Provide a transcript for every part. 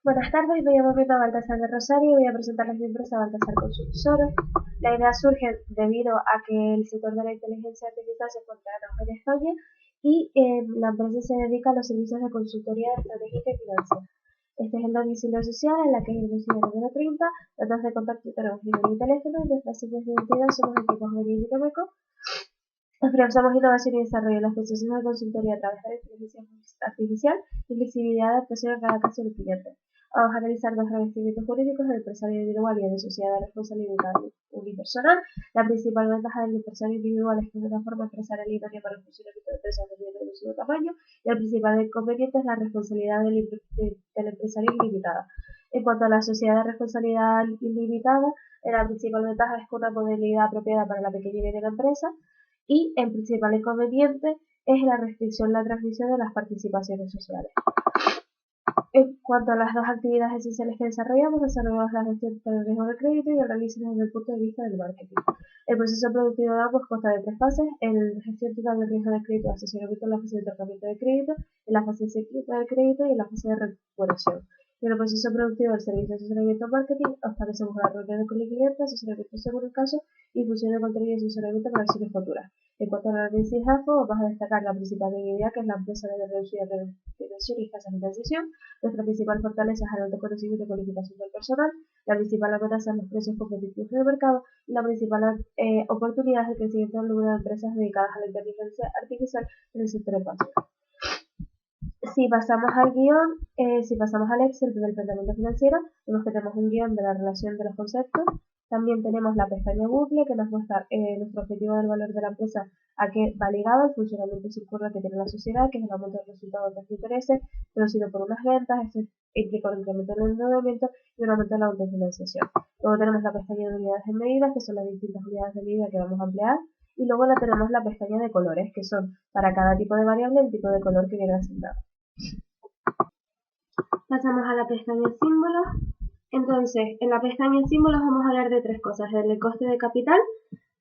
Buenas tardes, me llamo Mirna Baltasar de Rosario y voy a presentarles mi empresa Baltasar Consultores. La idea surge debido a que el sector de la inteligencia artificial se encuentra en auge en España y la empresa se dedica a los servicios de consultoría estratégica y financiera. Este es el domicilio social en la que es el domicilio número 30, datos de contacto tenemos email y teléfono y nuestras señas de identidad somos equipos jurídico y Meco. Ofrecemos innovación y desarrollo en los procesos de consultoría a través de la inteligencia artificial y flexibilidad de adaptación a cada caso del cliente. Vamos a analizar los revestimientos jurídicos del empresario individual y de sociedad de responsabilidad unipersonal. La principal ventaja del empresario individual es que es una forma empresarial idónea para el funcionamiento de empresas de mediano y reducido tamaño, y el principal inconveniente es la responsabilidad del empresario ilimitada. En cuanto a la sociedad de responsabilidad ilimitada, la principal ventaja es que una modalidad apropiada para la pequeña y mediana empresa, y el principal inconveniente es la restricción de la transmisión de las participaciones sociales. En cuanto a las dos actividades esenciales que desarrollamos la gestión del riesgo de crédito y el análisis desde el punto de vista del marketing. El proceso productivo de ambos consta de tres fases: en gestión total del riesgo de crédito, asesoramiento en la fase de tratamiento de crédito, en la fase de seguimiento del crédito y en la fase de recuperación. Y en el proceso productivo del servicio de asesoramiento marketing, establecemos la reunión con el cliente, asesoramiento según el caso y función de contenido y asesoramiento para acciones futuras. En cuanto al análisis AFO, vamos a destacar la principal debilidad, que es la empresa de reducida financiación y escasa financiación. Nuestra principal fortaleza es el alto conocimiento y cualificación del personal. La principal amenaza es los precios competitivos del mercado. Y la principal oportunidad es el crecimiento del número de empresas dedicadas a la inteligencia artificial en el sector espacial. Si pasamos al guión, si pasamos al Excel del planteamiento financiero, vemos que tenemos un guión de la relación de los conceptos. También tenemos la pestaña bucle, que nos muestra nuestro objetivo del valor de la empresa, a qué va ligado el funcionamiento circular que tiene la sociedad, que es el aumento del resultado de los intereses, producido por unas ventas. Esto implica un incremento en el endeudamiento y un aumento en la autofinanciación. Luego tenemos la pestaña de unidades en medidas, que son las distintas unidades de medida que vamos a emplear. Y luego tenemos la pestaña de colores, que son para cada tipo de variable el tipo de color que viene asignado. Pasamos a la pestaña símbolos. Entonces, en la pestaña símbolos vamos a hablar de tres cosas: del coste de capital,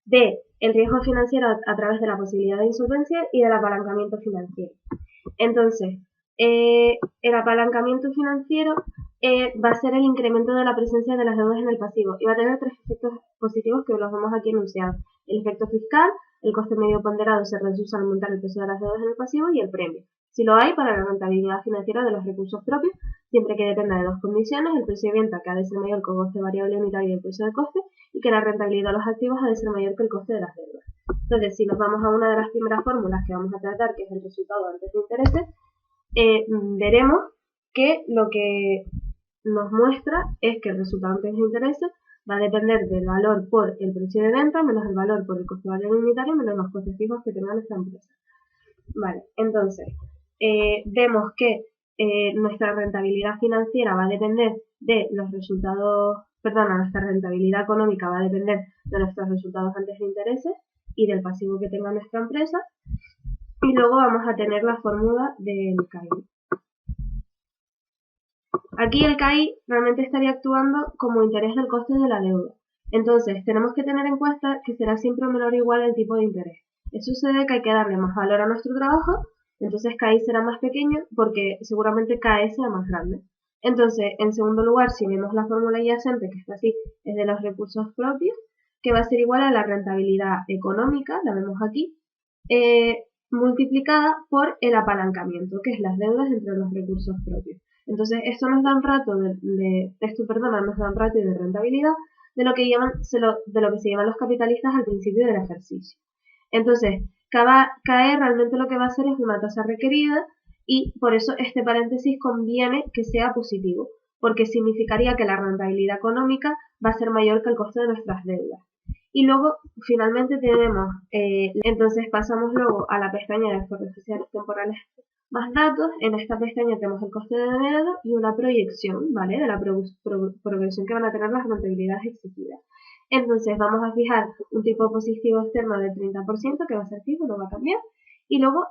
de el riesgo financiero a través de la posibilidad de insolvencia y del apalancamiento financiero. Entonces, el apalancamiento financiero va a ser el incremento de la presencia de las deudas en el pasivo y va a tener tres efectos positivos que los vemos aquí enunciados: el efecto fiscal, el coste medio ponderado se reduce al aumentar el peso de las deudas en el pasivo, y el premio, si lo hay, para la rentabilidad financiera de los recursos propios, siempre que dependa de dos condiciones: el precio de venta, que ha de ser mayor que el coste variable unitario del precio de coste, y que la rentabilidad de los activos ha de ser mayor que el coste de las deudas. Entonces, si nos vamos a una de las primeras fórmulas que vamos a tratar, que es el resultado antes de intereses, veremos que lo que nos muestra es que el resultado antes de intereses va a depender del valor por el precio de venta menos el valor por el coste variable unitario menos los costes fijos que tenga nuestra empresa. Vale, entonces, vemos que nuestra rentabilidad financiera va a depender de los resultados, nuestra rentabilidad económica va a depender de nuestros resultados antes de intereses y del pasivo que tenga nuestra empresa. Y luego vamos a tener la fórmula del CAI. Aquí el CAI realmente estaría actuando como interés del coste de la deuda. Entonces, tenemos que tener en cuenta que será siempre menor o igual el tipo de interés. Eso se debe que hay que darle más valor a nuestro trabajo, entonces CAI será más pequeño porque seguramente KS sea más grande. Entonces, en segundo lugar, si vemos la fórmula adyacente, que está así, es de los recursos propios, que va a ser igual a la rentabilidad económica, la vemos aquí, multiplicada por el apalancamiento, que es las deudas entre los recursos propios. Entonces, esto nos da un ratio nos da un ratio de rentabilidad de lo que se llaman los capitalistas al principio del ejercicio. Entonces, KE realmente lo que va a hacer es una tasa requerida, y por eso este paréntesis conviene que sea positivo, porque significaría que la rentabilidad económica va a ser mayor que el coste de nuestras deudas. Y luego, finalmente, tenemos, entonces pasamos luego a la pestaña de factores sociales temporales más datos. En esta pestaña tenemos el coste de deuda y una proyección, ¿vale?, de la progresión que van a tener las rentabilidades exigidas. Entonces vamos a fijar un tipo positivo externo del 30%, que va a ser fijo, no va a cambiar. Y luego,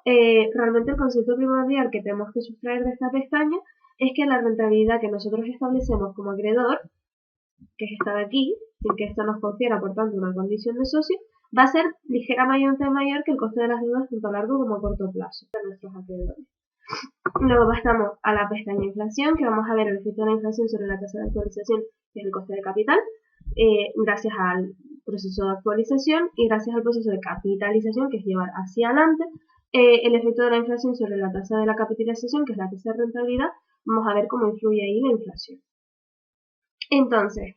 realmente el concepto primordial que tenemos que sustraer de esta pestaña es que la rentabilidad que nosotros establecemos como acreedor, que es esta de aquí, sin que esto nos confiera, por tanto, una condición de socio, va a ser ligeramente mayor que el coste de las deudas tanto a largo como a corto plazo de nuestros acreedores. Luego pasamos a la pestaña inflación, que vamos a ver el efecto de la inflación sobre la tasa de actualización, que es el coste de capital, gracias al proceso de actualización y gracias al proceso de capitalización, que es llevar hacia adelante. El efecto de la inflación sobre la tasa de la capitalización, que es la tasa de rentabilidad, vamos a ver cómo influye ahí la inflación. Entonces,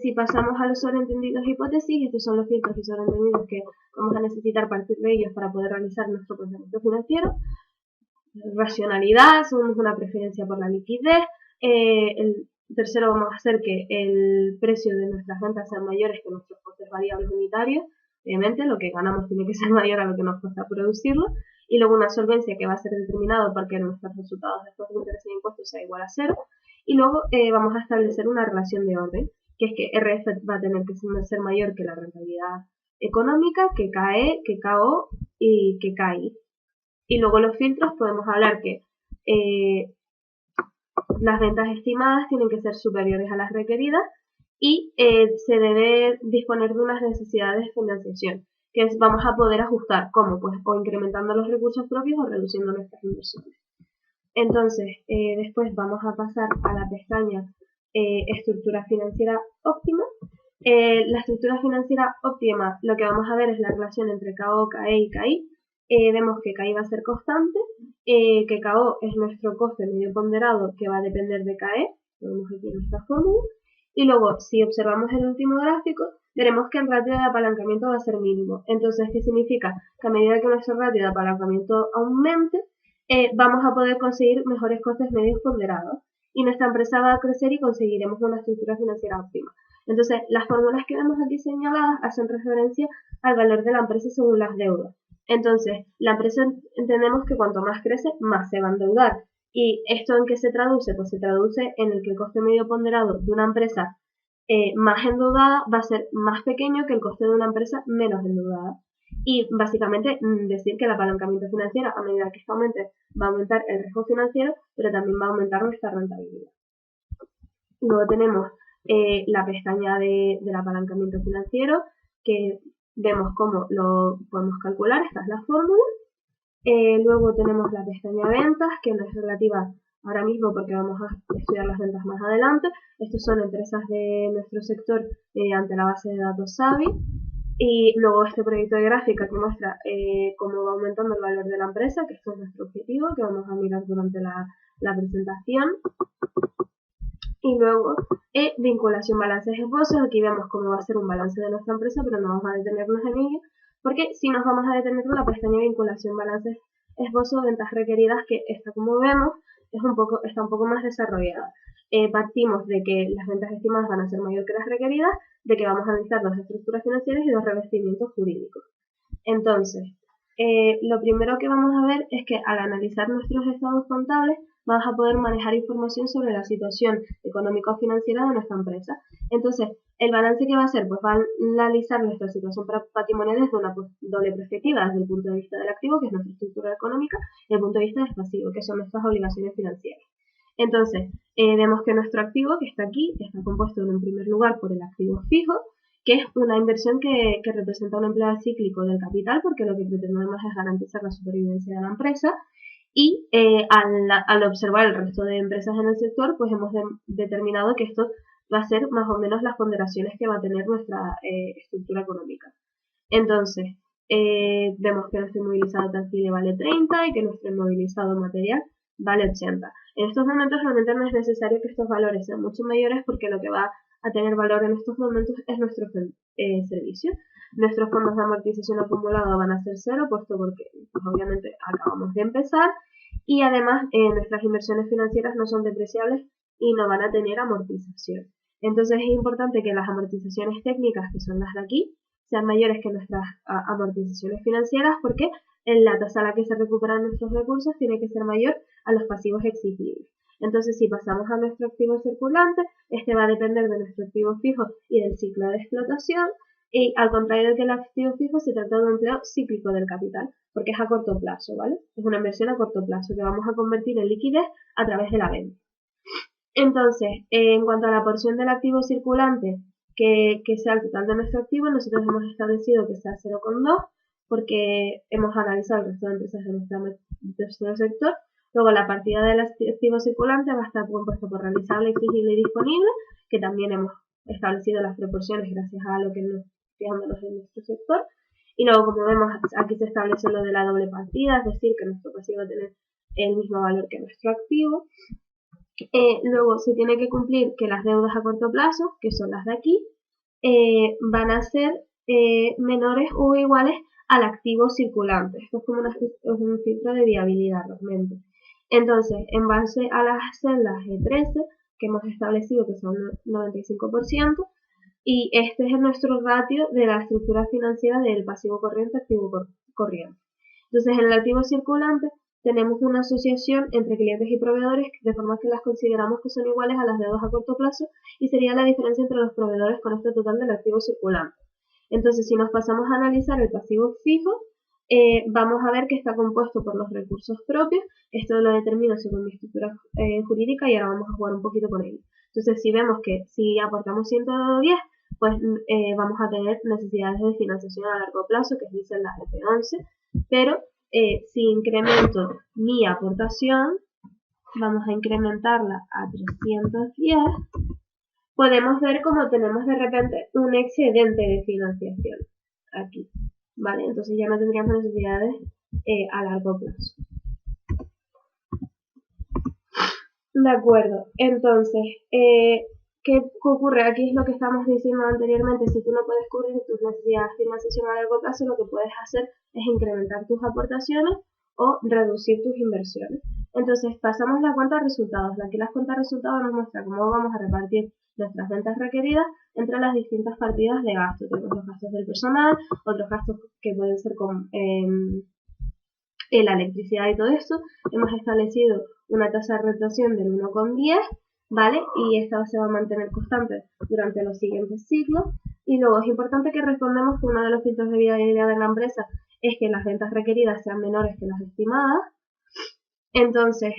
si pasamos a los sobreentendidos e hipótesis, estos son los filtros y sobreentendidos que vamos a necesitar partir de ellos para poder realizar nuestro pensamiento financiero. Racionalidad, según una preferencia por la liquidez. El tercero, vamos a hacer que el precio de nuestras ventas sean mayores que nuestros costes variables unitarios. Obviamente, lo que ganamos tiene que ser mayor a lo que nos cuesta producirlo. Y luego una solvencia que va a ser determinado porque nuestros resultados después de intereses e impuestos sea igual a 0. Y luego vamos a establecer una relación de orden, que es que RF va a tener que ser mayor que la rentabilidad económica, que KE, que KO y que KI. Y luego los filtros podemos hablar que las ventas estimadas tienen que ser superiores a las requeridas y se debe disponer de unas necesidades de financiación, que vamos a poder ajustar, ¿cómo? Pues o incrementando los recursos propios o reduciendo nuestras inversiones. Entonces, después vamos a pasar a la pestaña estructura financiera óptima. La estructura financiera óptima, lo que vamos a ver es la relación entre KO, KE y KI. Vemos que KI va a ser constante, que KO es nuestro coste medio ponderado que va a depender de KE, lo vemos aquí en esta fórmula, y luego si observamos el último gráfico, veremos que el ratio de apalancamiento va a ser mínimo. Entonces, ¿qué significa? Que a medida que nuestro ratio de apalancamiento aumente, vamos a poder conseguir mejores costes medios ponderados y nuestra empresa va a crecer y conseguiremos una estructura financiera óptima. Entonces, las fórmulas que vemos aquí señaladas hacen referencia al valor de la empresa según las deudas. Entonces, la empresa entendemos que cuanto más crece, más se va a endeudar. ¿Y esto en qué se traduce? Pues se traduce en el que el coste medio ponderado de una empresa más endeudada va a ser más pequeño que el coste de una empresa menos endeudada. Y básicamente decir que el apalancamiento financiero, a medida que esto aumente, va a aumentar el riesgo financiero, pero también va a aumentar nuestra rentabilidad. Luego tenemos la pestaña del apalancamiento financiero, que vemos cómo lo podemos calcular, esta es la fórmula. Luego tenemos la pestaña ventas, que no es relativa ahora mismo porque vamos a estudiar las ventas más adelante. Estos son empresas de nuestro sector mediante la base de datos SAVI. Y luego este proyecto de gráfica que muestra cómo va aumentando el valor de la empresa, que esto es nuestro objetivo, que vamos a mirar durante la presentación. Y luego vinculación balances esbozos, aquí vemos cómo va a ser un balance de nuestra empresa, pero no vamos a detenernos en ello, porque si nos vamos a detener en la pestaña de vinculación balances esbozos, ventas requeridas, que esta, como vemos, está un poco más desarrollada. Partimos de que las ventas estimadas van a ser mayor que las requeridas, de que vamos a necesitar dos estructuras financieras y dos revestimientos jurídicos. Entonces, lo primero que vamos a ver es que al analizar nuestros estados contables vamos a poder manejar información sobre la situación económico-financiera de nuestra empresa. Entonces, el balance que va a hacer, pues va a analizar nuestra situación patrimonial desde una doble perspectiva, desde el punto de vista del activo, que es nuestra estructura económica, y el punto de vista del pasivo, que son nuestras obligaciones financieras. Entonces, vemos que nuestro activo, que está aquí, está compuesto en primer lugar por el activo fijo, que es una inversión que representa un empleo cíclico del capital, porque lo que pretendemos es garantizar la supervivencia de la empresa. Y al observar el resto de empresas en el sector, pues hemos determinado que esto va a ser más o menos las ponderaciones que va a tener nuestra estructura económica. Entonces, vemos que nuestro inmovilizado tangible vale 30 y que nuestro inmovilizado material vale 80. En estos momentos realmente no es necesario que estos valores sean mucho mayores porque lo que va a tener valor en estos momentos es nuestro servicio. Nuestros fondos de amortización acumulado van a ser 0, puesto porque pues, obviamente acabamos de empezar y además nuestras inversiones financieras no son depreciables y no van a tener amortización. Entonces es importante que las amortizaciones técnicas, que son las de aquí, sean mayores que nuestras amortizaciones financieras porque la tasa a la que se recuperan nuestros recursos tiene que ser mayor a los pasivos exigibles. Entonces, si pasamos a nuestro activo circulante, este va a depender de nuestro activo fijo y del ciclo de explotación, y al contrario de que el activo fijo se trata de un empleo cíclico del capital, porque es a corto plazo, ¿vale? Es una inversión a corto plazo que vamos a convertir en liquidez a través de la venta. Entonces, en cuanto a la porción del activo circulante que sea el total de nuestro activo, nosotros hemos establecido que sea 0,2 porque hemos analizado el resto de empresas de nuestro sector, Luego la partida del activo circulante va a estar compuesta por realizable, exigible y disponible, que también hemos establecido las proporciones gracias a lo que nos fijándonos en nuestro sector. Y luego, como vemos, aquí se establece lo de la doble partida, es decir, que nuestro pasivo va a tener el mismo valor que nuestro activo. Luego se tiene que cumplir que las deudas a corto plazo, que son las de aquí, van a ser menores o iguales al activo circulante. Esto es como un filtro de viabilidad realmente. Entonces, en base a las celdas E13, que hemos establecido que son 95%, y este es nuestro ratio de la estructura financiera del pasivo corriente activo corriente. Entonces, en el activo circulante tenemos una asociación entre clientes y proveedores de forma que las consideramos que son iguales a las deudas a corto plazo y sería la diferencia entre los proveedores con este total del activo circulante. Entonces, si nos pasamos a analizar el pasivo fijo, vamos a ver que está compuesto por los recursos propios. Esto lo determino según mi estructura jurídica y ahora vamos a jugar un poquito con ello. Entonces, si vemos que si aportamos 110, pues vamos a tener necesidades de financiación a largo plazo, que dicen las F11, pero si incremento mi aportación, vamos a incrementarla a 310, podemos ver cómo tenemos de repente un excedente de financiación aquí, ¿vale? Entonces ya no tendríamos necesidades a largo plazo. De acuerdo, entonces, ¿qué ocurre? Aquí es lo que estamos diciendo anteriormente. Si tú no puedes cubrir tus necesidades de financiación a largo plazo, lo que puedes hacer es incrementar tus aportaciones o reducir tus inversiones. Entonces, pasamos la cuenta de resultados. Aquí las cuentas de resultados nos muestra cómo vamos a repartir nuestras ventas requeridas entre las distintas partidas de gasto. Tenemos los gastos del personal, otros gastos que pueden ser con la electricidad y todo esto. Hemos establecido una tasa de retención del 1,10, ¿vale? Y esta se va a mantener constante durante los siguientes ciclos. Y luego es importante que respondamos que uno de los filtros de viabilidad de la empresa es que las ventas requeridas sean menores que las estimadas. Entonces,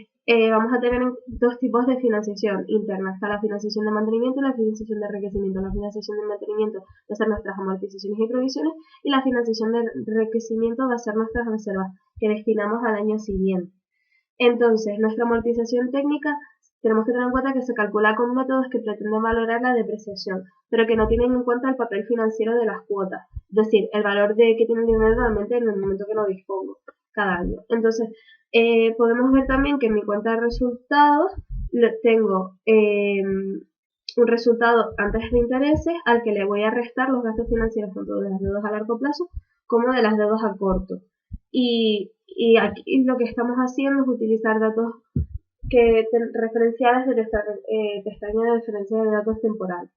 vamos a tener dos tipos de financiación interna. Está la financiación de mantenimiento y la financiación de enriquecimiento. La financiación de mantenimiento va a ser nuestras amortizaciones y provisiones y la financiación de enriquecimiento va a ser nuestras reservas que destinamos al año siguiente. Entonces, nuestra amortización técnica tenemos que tener en cuenta que se calcula con métodos que pretenden valorar la depreciación, pero que no tienen en cuenta el papel financiero de las cuotas, es decir, el valor de que tiene el dinero realmente en el momento que lo dispongo cada año. Entonces, podemos ver también que en mi cuenta de resultados tengo un resultado antes de intereses al que le voy a restar los gastos financieros tanto de las deudas a largo plazo como de las deudas a corto. Y aquí lo que estamos haciendo es utilizar datos referenciales de nuestra pestaña de referencia de datos temporales.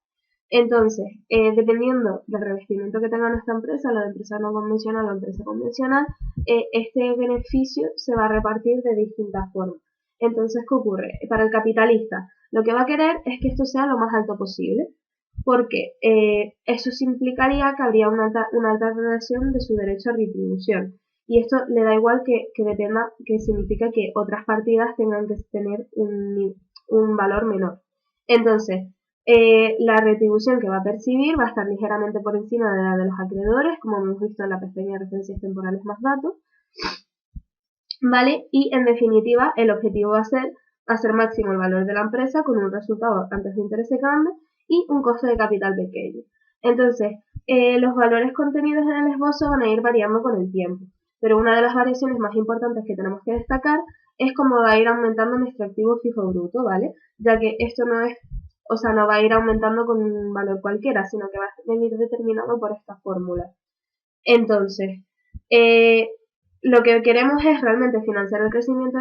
Entonces, dependiendo del revestimiento que tenga nuestra empresa, la empresa no convencional o empresa convencional, este beneficio se va a repartir de distintas formas. Entonces, ¿qué ocurre? Para el capitalista, lo que va a querer es que esto sea lo más alto posible, porque eso implicaría que habría una alta relación de su derecho a retribución. Y esto le da igual que dependa, que significa que otras partidas tengan que tener un valor menor. Entonces, la retribución que va a percibir va a estar ligeramente por encima de la de los acreedores, como hemos visto en la pestaña de referencias temporales más datos, ¿vale? Y en definitiva, el objetivo va a ser hacer máximo el valor de la empresa con un resultado antes de interés grande y un coste de capital pequeño. Entonces, los valores contenidos en el esbozo van a ir variando con el tiempo, pero una de las variaciones más importantes que tenemos que destacar es cómo va a ir aumentando nuestro activo fijo bruto, ¿vale? Ya que esto no va a ir aumentando con un valor cualquiera, sino que va a venir determinado por esta fórmula. Entonces, lo que queremos es realmente financiar el crecimiento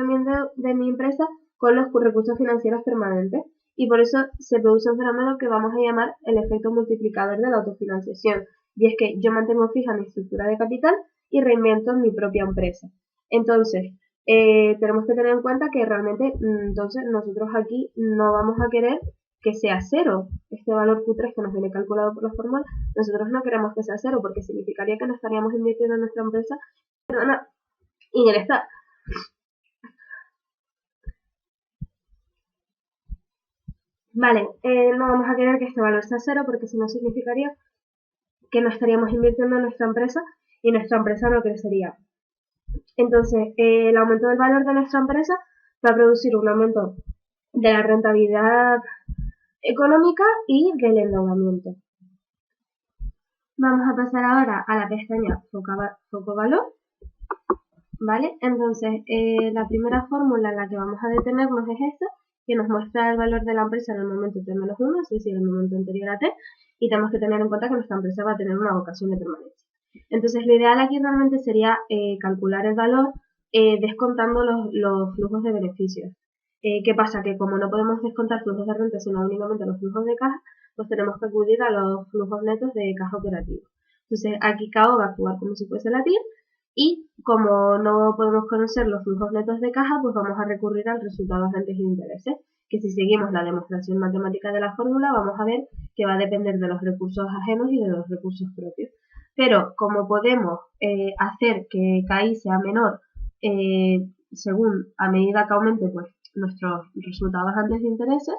de mi empresa con los recursos financieros permanentes y por eso se produce un fenómeno que vamos a llamar el efecto multiplicador de la autofinanciación, y es que yo mantengo fija mi estructura de capital y reinvento mi propia empresa. Entonces, tenemos que tener en cuenta que realmente entonces nosotros aquí no vamos a querer que sea cero, este valor Q3 que nos viene calculado por la fórmula, nosotros no queremos que sea cero porque significaría que no estaríamos invirtiendo en nuestra empresa y en el Estado. Vale, no vamos a querer que este valor sea cero porque si no significaría que no estaríamos invirtiendo en nuestra empresa y nuestra empresa no crecería. Entonces, el aumento del valor de nuestra empresa va a producir un aumento de la rentabilidad económica y del endeudamiento. Vamos a pasar ahora a la pestaña Foco Valor, ¿vale? Entonces, la primera fórmula en la que vamos a detenernos es esta, que nos muestra el valor de la empresa en el momento t-1, es decir, en el momento anterior a t, y tenemos que tener en cuenta que nuestra empresa va a tener una vocación de permanencia. Entonces, lo ideal aquí realmente sería calcular el valor descontando los flujos de beneficios. ¿Qué pasa? Que como no podemos descontar flujos de renta, sino únicamente los flujos de caja, pues tenemos que acudir a los flujos netos de caja operativo. Entonces, aquí KO va a actuar como si fuese la TIR, y como no podemos conocer los flujos netos de caja, pues vamos a recurrir al resultado agentes de intereses, que si seguimos la demostración matemática de la fórmula, vamos a ver que va a depender de los recursos ajenos y de los recursos propios. Pero como podemos hacer que KI sea menor según a medida que aumente pues nuestros resultados antes de intereses,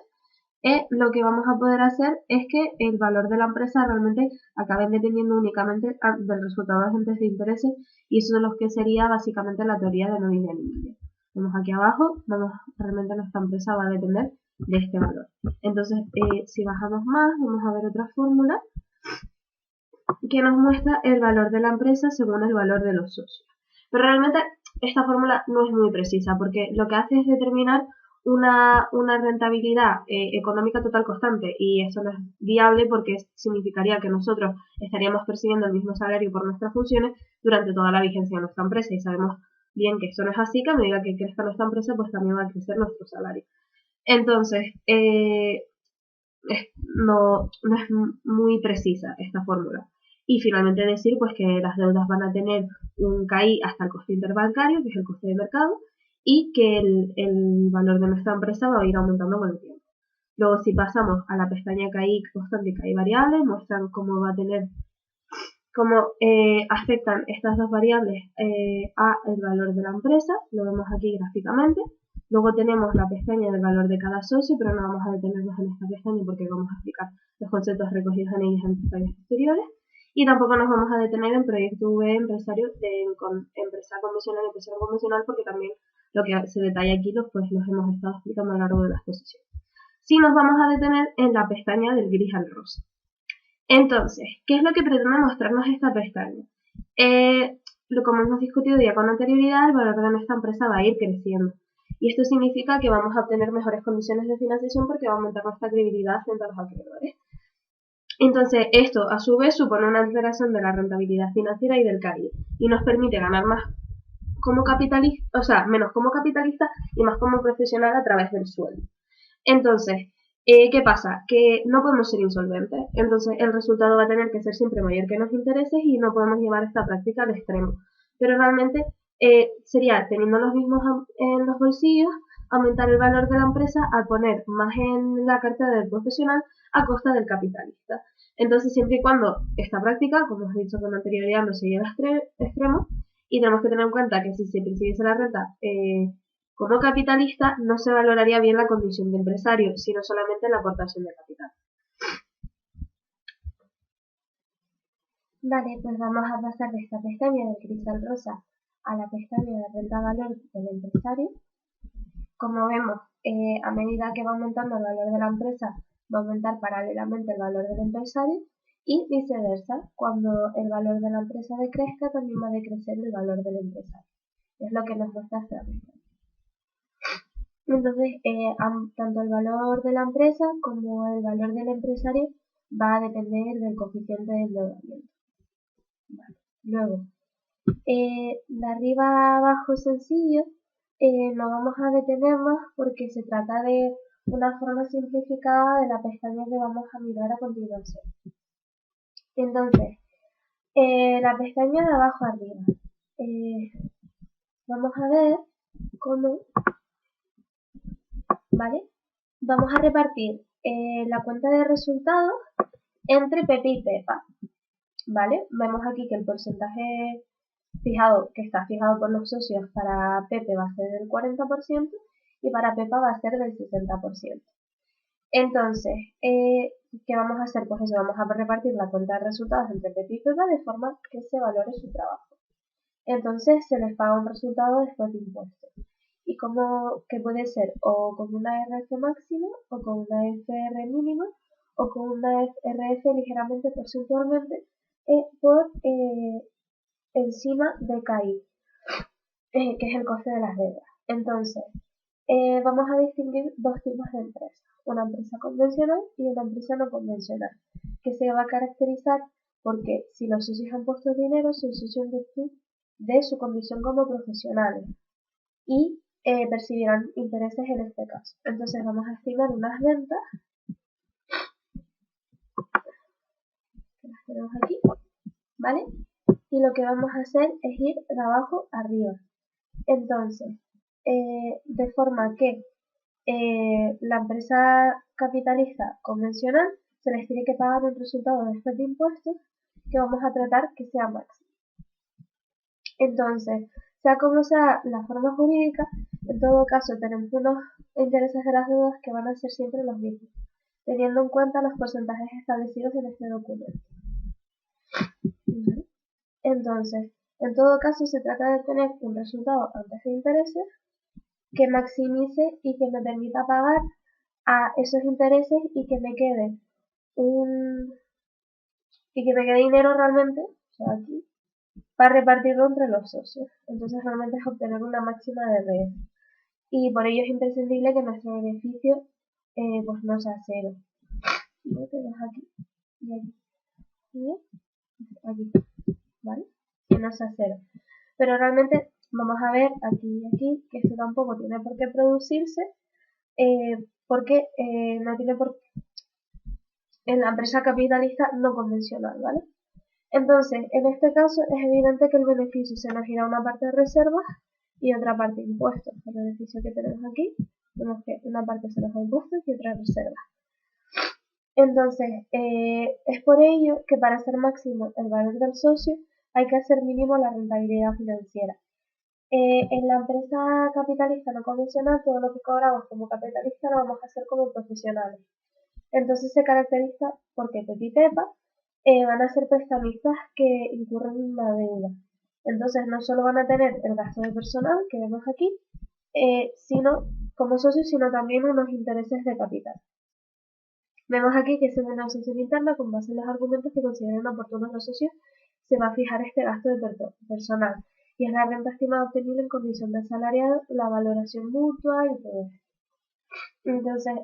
lo que vamos a poder hacer es que el valor de la empresa realmente acabe dependiendo únicamente del resultado antes de intereses, y eso es lo que sería básicamente la teoría de no linealidad. Vemos aquí abajo, realmente nuestra empresa va a depender de este valor. Entonces, si bajamos más, vamos a ver otra fórmula que nos muestra el valor de la empresa según el valor de los socios. Pero realmente esta fórmula no es muy precisa, porque lo que hace es determinar una rentabilidad económica total constante, y eso no es viable porque significaría que nosotros estaríamos percibiendo el mismo salario por nuestras funciones durante toda la vigencia de nuestra empresa, y sabemos bien que esto no es así, que a medida que crezca nuestra empresa pues también va a crecer nuestro salario. Entonces, no es muy precisa esta fórmula. Y finalmente decir pues que las deudas van a tener un KI hasta el coste interbancario, que es el coste de mercado, y que el valor de nuestra empresa va a ir aumentando con el tiempo. Luego, si pasamos a la pestaña KI constante y KI variable, muestran cómo va a tener, cómo afectan estas dos variables a el valor de la empresa. Lo vemos aquí gráficamente. Luego tenemos la pestaña del valor de cada socio, pero no vamos a detenernos en esta pestaña porque vamos a explicar los conceptos recogidos en ellas en pestañas posteriores. Y tampoco nos vamos a detener en proyecto V empresario de empresa convencional y empresa no convencional, porque también lo que se detalla aquí los hemos estado explicando a lo largo de la exposición. Sí nos vamos a detener en la pestaña del gris al rosa. Entonces, ¿qué es lo que pretende mostrarnos esta pestaña? Como hemos discutido ya con anterioridad, el valor de nuestra empresa va a ir creciendo. Y esto significa que vamos a obtener mejores condiciones de financiación porque va a aumentar nuestra credibilidad frente a los acreedores. Entonces, esto a su vez supone una alteración de la rentabilidad financiera y del KI, y nos permite ganar más como capitalista, o sea, menos como capitalista y más como profesional a través del sueldo. Entonces, ¿qué pasa? Que no podemos ser insolventes, entonces el resultado va a tener que ser siempre mayor que los intereses y no podemos llevar esta práctica al extremo. Pero realmente sería, teniendo los mismos en los bolsillos, aumentar el valor de la empresa al poner más en la cartera del profesional a costa del capitalista. Entonces, siempre y cuando esta práctica, como os he dicho con anterioridad, no se lleva a extremo, y tenemos que tener en cuenta que si se percibiese la renta como capitalista, no se valoraría bien la condición de empresario, sino solamente la aportación de capital. Vale, pues vamos a pasar de esta pestaña del gris al rosa a la pestaña de renta-valor del empresario. Como vemos, a medida que va aumentando el valor de la empresa, va a aumentar paralelamente el valor del empresario, y viceversa, cuando el valor de la empresa decrezca, también va a decrecer el valor del empresario. Es lo que nos muestra esta pestaña. Entonces, tanto el valor de la empresa como el valor del empresario va a depender del coeficiente de endeudamiento. Vale. Luego, de arriba a abajo sencillo, no vamos a detenernos porque se trata de una forma simplificada de la pestaña que vamos a mirar a continuación. Entonces, la pestaña de abajo arriba, vamos a ver cómo, ¿vale? Vamos a repartir la cuenta de resultados entre Pepe y Pepa, ¿vale? Vemos aquí que el porcentaje que está fijado por los socios para Pepe va a ser del 40% y para Pepa va a ser del 60%. Entonces, ¿qué vamos a hacer? Pues eso, vamos a repartir la cuenta de resultados entre Pepe y Pepa de forma que se valore su trabajo. Entonces, se les paga un resultado después de impuestos. y como que puede ser o con una RF máxima o con una FR mínima o con una RF ligeramente porcentualmente por encima de KI, que es el coste de las deudas. Entonces, vamos a distinguir dos tipos de empresas, una empresa convencional y una empresa no convencional, que se va a caracterizar porque si los socios han puesto dinero, son socios en virtud de su condición como profesionales y percibirán intereses en este caso. Entonces vamos a estimar unas ventas, que las tenemos aquí, ¿vale? Y lo que vamos a hacer es ir de abajo arriba. Entonces, de forma que la empresa capitalista convencional se les tiene que pagar un resultado después de impuestos que vamos a tratar que sea máximo. Entonces, sea como sea la forma jurídica, en todo caso tenemos unos intereses de las deudas que van a ser siempre los mismos, teniendo en cuenta los porcentajes establecidos en este documento. Entonces, en todo caso se trata de tener un resultado antes de intereses que maximice y que me permita pagar a esos intereses y que me quede dinero realmente, o sea, aquí, para repartirlo entre los socios. Entonces realmente es obtener una máxima de RF. Y por ello es imprescindible que nuestro beneficio pues no sea cero. Lo tenemos aquí y aquí. ¿Sí? Aquí, ¿vale? Que no sea cero. Pero realmente vamos a ver aquí y aquí que esto tampoco tiene por qué producirse porque no tiene por qué en la empresa capitalista no convencional, ¿vale? Entonces, en este caso es evidente que el beneficio se nos irá una parte de reservas y otra parte de impuestos. El beneficio que tenemos aquí, vemos que una parte se nos da impuestos y otra reservas. Entonces, es por ello que para hacer máximo el valor del socio hay que hacer mínimo la rentabilidad financiera. En la empresa capitalista no convencional, todo lo que cobramos como capitalista lo vamos a hacer como profesionales. Entonces se caracteriza porque Pepi y Pepa van a ser prestamistas que incurren en una deuda. Entonces no solo van a tener el gasto de personal que vemos aquí, sino como socios, sino también unos intereses de capital. Vemos aquí que según la asociación interna, con base en los argumentos que consideren oportunos los socios, se va a fijar este gasto de personal, y es la renta estimada obtenible en condición de asalariado, la valoración mutua y todo eso. Entonces,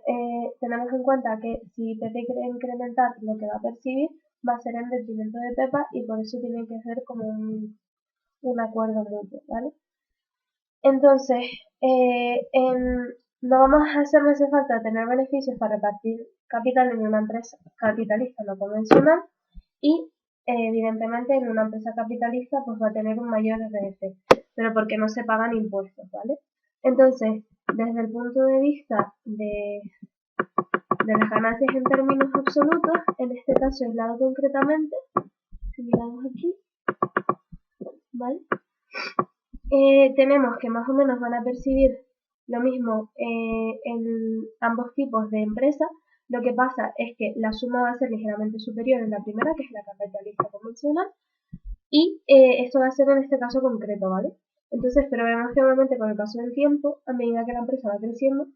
tenemos en cuenta que si Pepe quiere incrementar lo que va a percibir, va a ser en detrimento de Pepa y por eso tiene que ser como un acuerdo mutuo, ¿vale? Entonces, no vamos a hacer, no hace falta tener beneficios para repartir capital en una empresa capitalista no convencional y evidentemente en una empresa capitalista pues va a tener un mayor RF, pero porque no se pagan impuestos, ¿vale? Entonces, desde el punto de vista de las ganancias en términos absolutos, en este caso aislado concretamente, si miramos aquí, ¿vale? Tenemos que más o menos van a percibir lo mismo en ambos tipos de empresas. Lo que pasa es que la suma va a ser ligeramente superior en la primera, que es la capitalista convencional, y esto va a ser en este caso concreto, ¿vale? Entonces, pero vemos que obviamente con el paso del tiempo, a medida que la empresa va creciendo,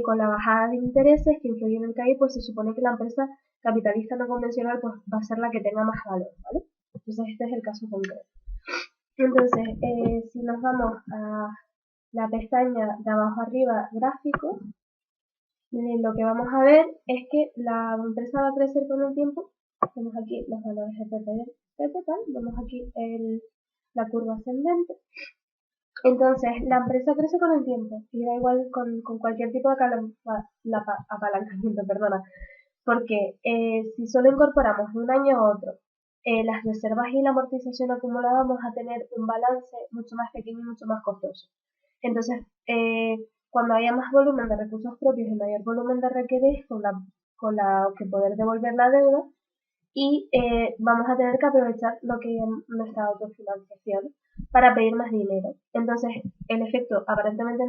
con la bajada de intereses que influyen en el KI, pues se supone que la empresa capitalista no convencional pues va a ser la que tenga más valor, ¿vale? Entonces este es el caso concreto. Entonces, si nos vamos a la pestaña de abajo arriba, gráfico, lo que vamos a ver es que la empresa va a crecer con el tiempo. Vemos aquí los valores de PP tal, vemos aquí la curva ascendente. Entonces, la empresa crece con el tiempo y da igual con cualquier tipo de apalancamiento, perdona, porque si solo incorporamos de un año a otro las reservas y la amortización acumulada, vamos a tener un balance mucho más pequeño y mucho más costoso. Entonces, cuando haya más volumen de recursos propios y mayor volumen de requerir con la que poder devolver la deuda, y vamos a tener que aprovechar lo que es nuestra autofinanciación para pedir más dinero. Entonces, el efecto aparentemente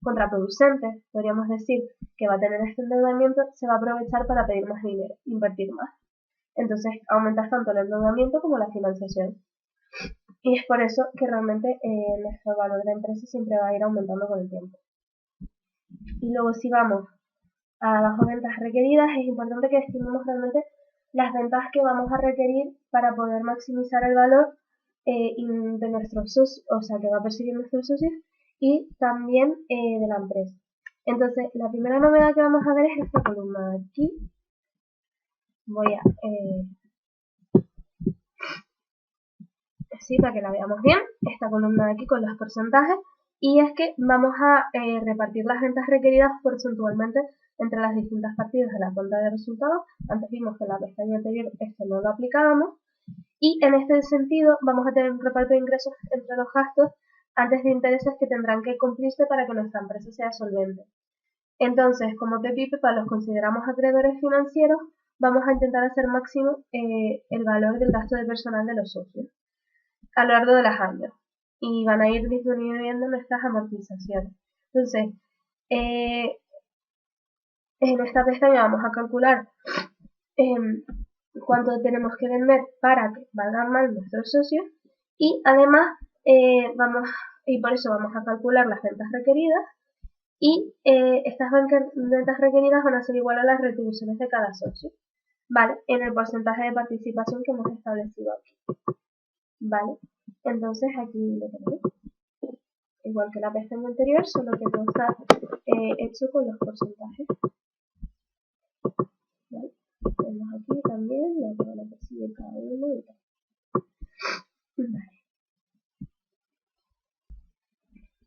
contraproducente, podríamos decir, que va a tener este endeudamiento, se va a aprovechar para pedir más dinero, invertir más. Entonces, aumentas tanto el endeudamiento como la financiación. Y es por eso que realmente nuestro valor de empresa siempre va a ir aumentando con el tiempo. Y luego si vamos a abajo ventas requeridas, es importante que estimemos realmente las ventas que vamos a requerir para poder maximizar el valor de nuestros socios, o sea, que va a perseguir nuestros socios y también de la empresa. Entonces, la primera novedad que vamos a ver es esta columna de aquí. Voy a sí, para que la veamos bien, esta columna de aquí con los porcentajes, y es que vamos a repartir las ventas requeridas porcentualmente entre las distintas partidas de la cuenta de resultados. Antes vimos que en la pestaña anterior esto no lo aplicábamos, y en este sentido vamos a tener un reparto de ingresos entre los gastos antes de intereses que tendrán que cumplirse para que nuestra empresa sea solvente. Entonces, como Pepe y Pepa los consideramos acreedores financieros, vamos a intentar hacer máximo el valor del gasto de personal de los socios a lo largo de los años y van a ir disminuyendo nuestras amortizaciones. Entonces, en esta pestaña vamos a calcular cuánto tenemos que vender para que valgan más nuestros socios y además y por eso vamos a calcular las ventas requeridas y estas ventas requeridas van a ser igual a las retribuciones de cada socio, ¿vale? En el porcentaje de participación que hemos establecido aquí, ¿vale? Entonces aquí lo tenemos. Igual que la pestaña anterior, solo que todo está hecho con los porcentajes. ¿Vale? Tenemos aquí también lo que van a percibir cada uno y tal. Vale.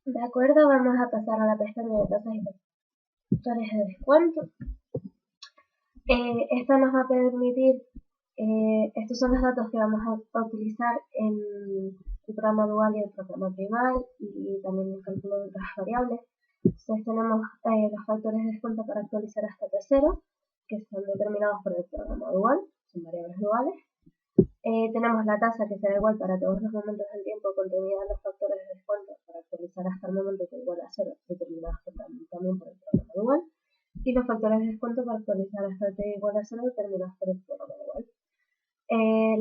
De acuerdo, vamos a pasar a la pestaña de tasas y factores de descuento. Esta nos va a permitir, estos son los datos que vamos a utilizar en el programa dual y el programa primal y también el cálculo de otras variables. Entonces tenemos los factores de descuento para actualizar hasta tercero, que están determinados por el programa dual, son variables duales. Tenemos la tasa que será igual para todos los momentos del tiempo contenida en los factores de descuento para actualizar hasta el momento que igual a 0, determinados también por el programa dual. Y los factores de descuento para actualizar hasta t igual a 0 determinados por el programa dual.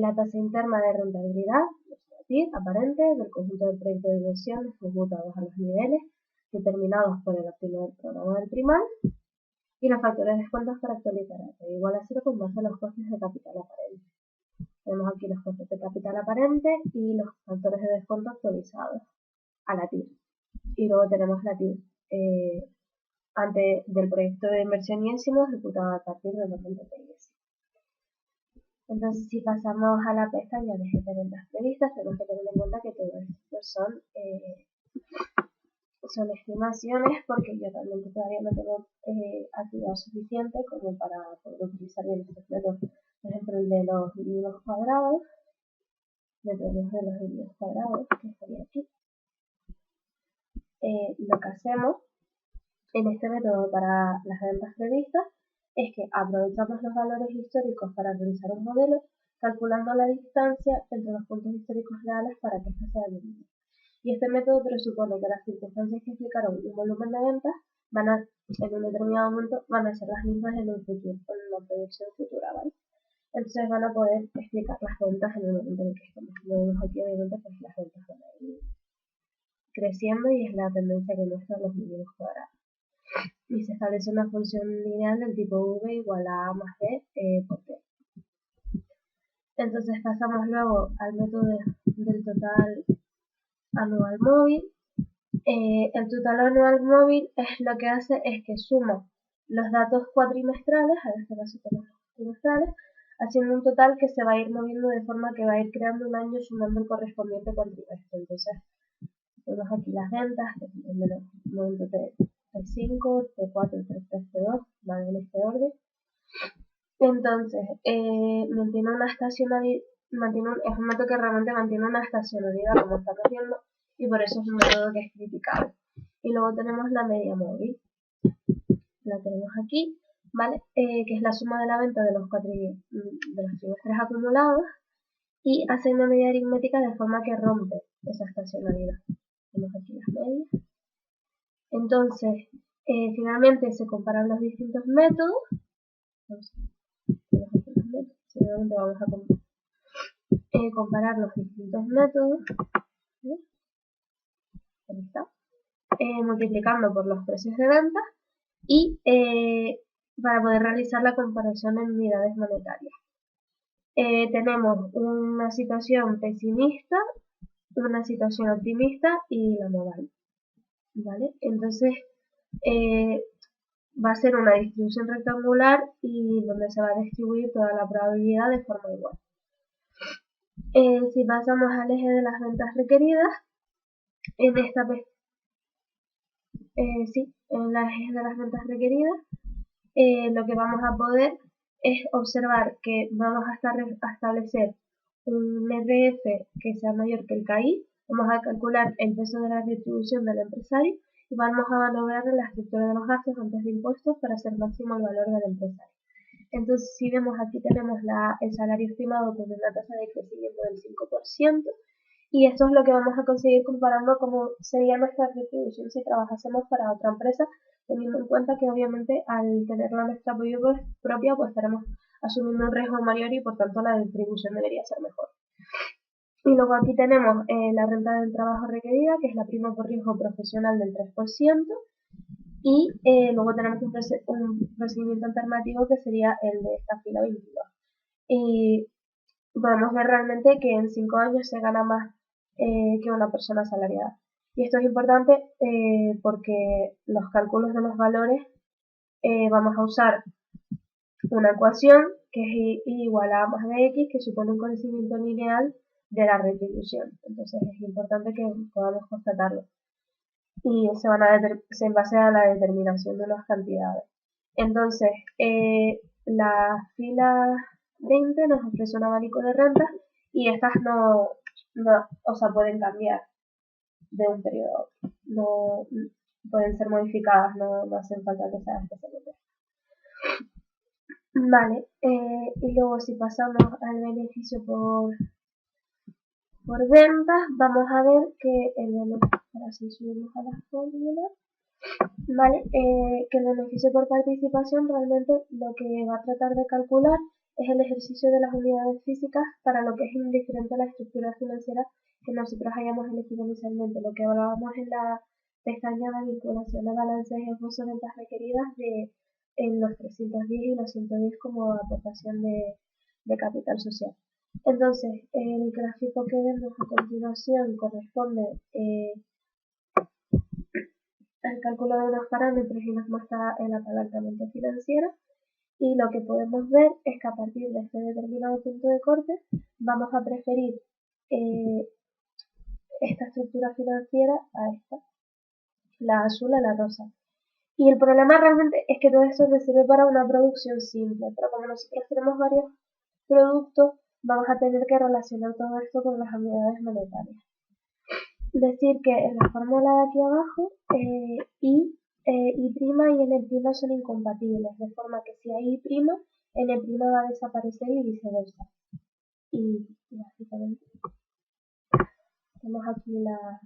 La tasa interna de rentabilidad, la TIR aparente, del conjunto del proyecto de inversión ejecutados a los niveles determinados por el óptimo del programa del primal. Y los factores de descuento para actualizar a t igual a 0 con base a los costes de capital aparente. Tenemos aquí los costes de capital aparente y los factores de descuento actualizados a la TIR. Y luego tenemos la TIR antes del proyecto de inversión y encima ejecutado a partir del momento de inicio. Entonces, si pasamos a la pestaña de ventas previstas, tenemos que tener en cuenta que todo esto son estimaciones porque yo realmente todavía no tengo actividad suficiente como para poder utilizar bien estos métodos. Por ejemplo, el de los mínimos cuadrados, métodos de los mínimos cuadrados, que estaría aquí. Lo que hacemos en este método para las ventas previstas es que aprovechamos los valores históricos para realizar un modelo, calculando la distancia entre los puntos históricos reales para que esto sea el mismo. Y este método presupone que las circunstancias que explicaron un volumen de ventas en un determinado momento van a ser las mismas en un futuro, en una proyección futura, ¿vale? Entonces van a poder explicar las ventas en el momento en el que estamos. Como vemos aquí, obviamente, pues las ventas van a ir creciendo y es la tendencia que muestran los mínimos cuadrados. Y se establece una función lineal del tipo v igual a a más b por t. Entonces pasamos luego al método del total anual móvil. El total anual móvil lo que hace es que suma los datos cuatrimestrales, en este caso tenemos los trimestrales, haciendo un total que se va a ir moviendo de forma que va a ir creando un año sumando el correspondiente cuatrimestre. Entonces, tenemos aquí las ventas, en el momento T5, T4, T3, T2, van en este orden. Entonces, mantiene una estacionalidad, es un método que realmente mantiene una estacionalidad como estamos viendo y por eso es un método que es criticable. Y luego tenemos la media móvil, la tenemos aquí, ¿vale? Que es la suma de la venta de los trimestres acumulados y hace una medida aritmética de forma que rompe esa estacionalidad. Tenemos aquí las medias. Entonces, finalmente se comparan los distintos métodos. Finalmente vamos a comparar los distintos métodos, ¿sí? Ahí está, multiplicando por los precios de venta y para poder realizar la comparación en unidades monetarias. Tenemos una situación pesimista, una situación optimista y la modal, ¿vale? Entonces va a ser una distribución rectangular y donde se va a distribuir toda la probabilidad de forma igual. Si pasamos al eje de las ventas requeridas, en esta en el eje de las ventas requeridas, lo que vamos a poder es observar que vamos a establecer un RF que sea mayor que el KI, vamos a calcular el peso de la retribución del empresario y vamos a valorar la estructura de los gastos antes de impuestos para hacer máximo el valor del empresario. Entonces, si vemos aquí tenemos el salario estimado con una tasa de crecimiento del 5%, y esto es lo que vamos a conseguir comparando cómo sería nuestra retribución si trabajásemos para otra empresa, teniendo en cuenta que obviamente al tenerla nuestra propia, pues estaremos asumiendo un riesgo mayor y por tanto la distribución debería ser mejor. Y luego aquí tenemos la renta del trabajo requerida, que es la prima por riesgo profesional del 3%, y luego tenemos un procedimiento alternativo que sería el de esta fila 22. Y podemos ver realmente que en 5 años se gana más que una persona asalariada. Y esto es importante porque los cálculos de los valores vamos a usar una ecuación que es y igual a más b x, que supone un crecimiento lineal de la retribución. Entonces es importante que podamos constatarlo. Y se base a la determinación de las cantidades. Entonces, la fila 20 nos ofrece un abanico de rentas y estas pueden cambiar de un periodo a otro. No pueden ser modificadas, no hacen falta que sean especialmente. Vale, y luego si pasamos al beneficio por ventas, vamos a ver que ahora sí subimos a la fórmula, ¿vale? Que el beneficio por participación realmente lo que va a tratar de calcular es el ejercicio de las unidades físicas para lo que es indiferente a la estructura financiera que nosotros hayamos elegido inicialmente. Lo que hablábamos en la pestaña de vinculación de balances y esfuerzo de ventas requeridas en los 310 y los 110 como aportación de capital social. Entonces, el gráfico que vemos a continuación corresponde al cálculo de unos parámetros y nos muestra el apalancamiento financiero, y lo que podemos ver es que a partir de este determinado punto de corte vamos a preferir esta estructura financiera a esta, la azul a la rosa. Y el problema realmente es que todo esto nos sirve para una producción simple, pero como nosotros tenemos varios productos, vamos a tener que relacionar todo esto con las unidades monetarias. Decir que en la fórmula de aquí abajo, I' y N' son incompatibles, de forma que si hay I', N' va a desaparecer y viceversa. Y básicamente tenemos aquí la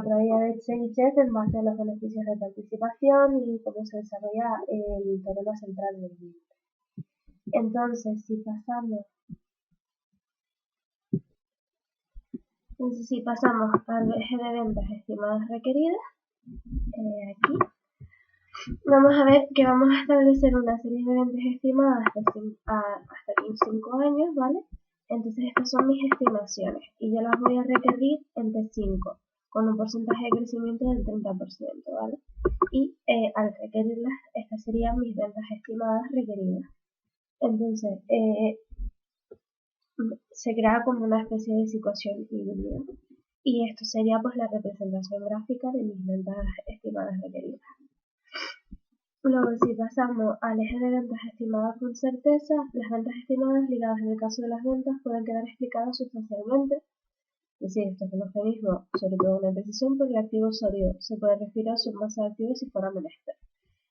probabilidad de Chebyshev en base a los beneficios de participación y cómo se desarrolla el teorema central del límite. Entonces, si pasamos al eje de ventas estimadas requeridas, aquí vamos a ver que vamos a establecer una serie de ventas estimadas hasta 5 años, ¿vale? Entonces estas son mis estimaciones y yo las voy a requerir en T5 con un porcentaje de crecimiento del 30%, ¿vale? Y al requerirlas, estas serían mis ventas estimadas requeridas. Entonces, se crea como una especie de situación híbrida. Y esto sería pues la representación gráfica de mis ventas estimadas requeridas. Luego, si pasamos al eje de ventas estimadas con certeza, las ventas estimadas ligadas en el caso de las ventas pueden quedar explicadas sustancialmente. Es decir, esto es un mecanismo, sobre todo una precisión, porque el activo sólido se puede referir a su masa de activos si fuera menester.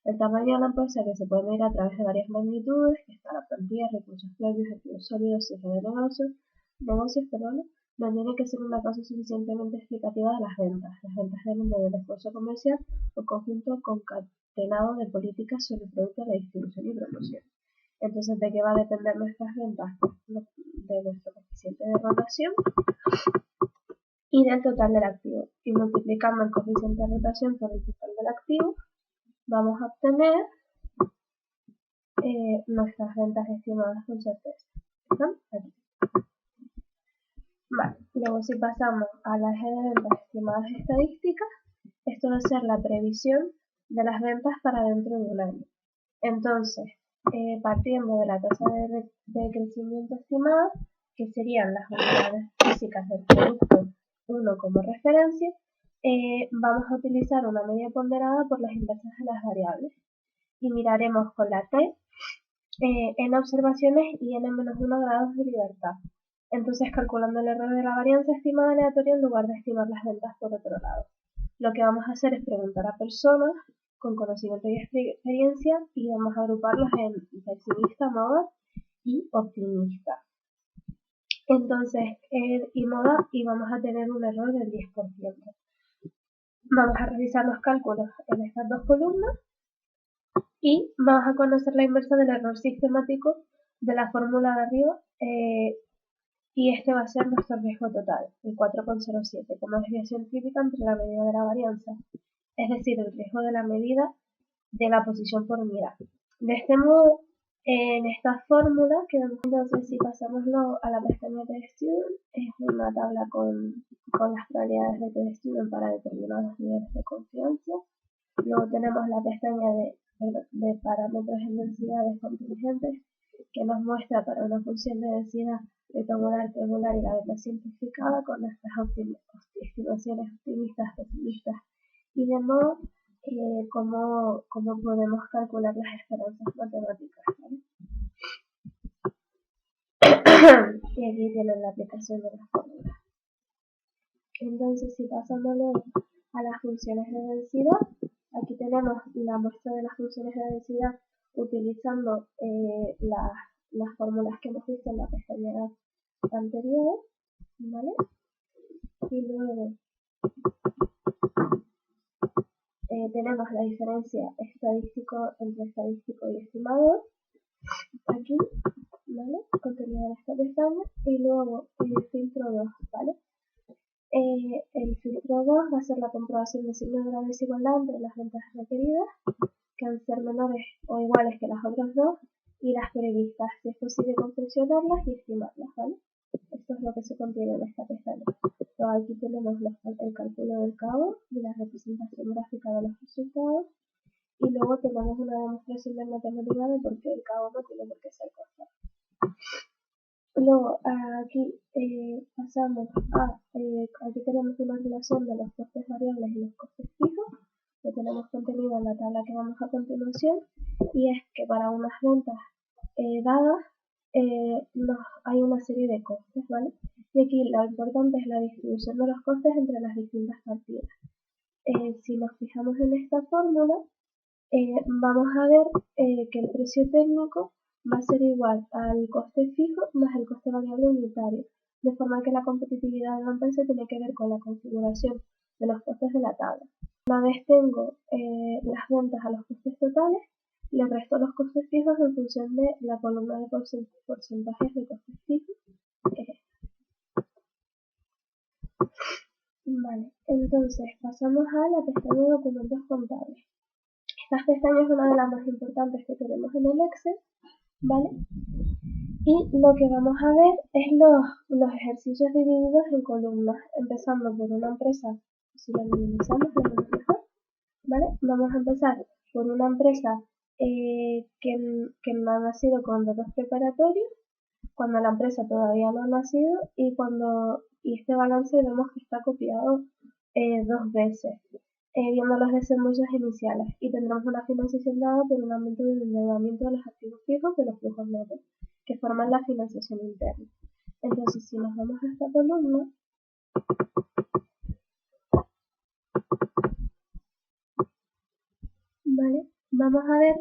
El tamaño de la empresa, que se puede medir a través de varias magnitudes, que está la plantilla, recursos propios, activos sólidos, cifra de negocios, no tiene que ser una causa suficientemente explicativa de las ventas. Las ventas dependen del esfuerzo comercial o conjunto concatenado de políticas sobre el producto, la distribución y promoción. Entonces, ¿de qué va a depender nuestras ventas? De nuestro coeficiente de rotación y del total del activo. Y multiplicando el coeficiente de rotación por el total del activo, vamos a obtener nuestras ventas estimadas con certeza. ¿Están? Aquí. Vale. Luego, si pasamos a la eje de ventas estimadas estadísticas, esto va a ser la previsión de las ventas para dentro de un año. Entonces, partiendo de la tasa de crecimiento estimada, que serían las unidades físicas del producto 1 como referencia, vamos a utilizar una media ponderada por las inversas de las variables y miraremos con la T n observaciones y n-1 grados de libertad. Entonces, calculando el error de la varianza estimada aleatoria en lugar de estimar las ventas por otro lado. Lo que vamos a hacer es preguntar a personas con conocimiento y experiencia y vamos a agruparlos en pesimista, moda y optimista. Entonces, y moda, y vamos a tener un error del 10%. Vamos a revisar los cálculos en estas dos columnas y vamos a conocer la inversa del error sistemático de la fórmula de arriba, y este va a ser nuestro riesgo total, el 4,07, como desviación típica entre la medida de la varianza, es decir, el riesgo de la medida de la posición por mirar. De este modo, en esta fórmula, que entonces si pasamos a la pestaña de Student, es una tabla con las probabilidades de Test Student para determinados niveles de confianza. Luego tenemos la pestaña de parámetros en densidades contingentes, que nos muestra para una función de densidad rectangular, triangular y la beta simplificada con nuestras estimaciones optimistas, pesimistas y de modo cómo podemos calcular las esperanzas matemáticas, ¿vale? Y aquí tienen la aplicación de las fórmulas. Entonces, si pasamos luego a las funciones de densidad, aquí tenemos la muestra de las funciones de densidad utilizando las fórmulas que hemos visto en la pestaña anterior, ¿vale? Y luego tenemos la diferencia entre estadístico y estimador, aquí, ¿vale? Contenida en esta pestaña, y luego el filtro 2, ¿vale? El filtro 2 va a ser la comprobación de signos de la desigualdad entre las ventas requeridas, que han de ser menores o iguales que las otras dos, y las previstas, si es posible confeccionarlas y estimarlas, ¿vale? Esto es lo que se contiene en esta pestaña. Luego aquí tenemos el cálculo del cabo y la representación gráfica de los resultados, y luego tenemos una demostración de matemática de por qué el cabo no tiene por qué ser constante. Luego aquí pasamos a, aquí tenemos una relación de los costes variables y los costes fijos, que tenemos contenido en la tabla que vemos a continuación, y es que para unas ventas dadas hay una serie de costes, ¿vale? Y aquí lo importante es la distribución de los costes entre las distintas partidas. Si nos fijamos en esta fórmula, vamos a ver que el precio técnico va a ser igual al coste fijo más el coste variable unitario, de forma que la competitividad de la empresa tiene que ver con la configuración de los costes de la tabla. Una vez tengo las ventas a los costes totales, le resto los costes fijos en función de la columna de porcentajes de costes fijos, que es esta. Vale, entonces pasamos a la pestaña de documentos contables. Esta pestaña es una de las más importantes que tenemos en el Excel, ¿vale? Y lo que vamos a ver es los ejercicios divididos en columnas, empezando por una empresa, si la minimizamos, lo vemos mejor, ¿vale? Vamos a empezar por una empresa que no ha nacido con datos preparatorios, cuando la empresa todavía no ha nacido y este balance vemos que está copiado 2 veces, viendo los desembolsos iniciales, y tendremos una financiación dada por un aumento del endeudamiento de los activos fijos de los flujos netos, que forman la financiación interna. Entonces, si nos vamos a esta columna, ¿vale? Vamos a ver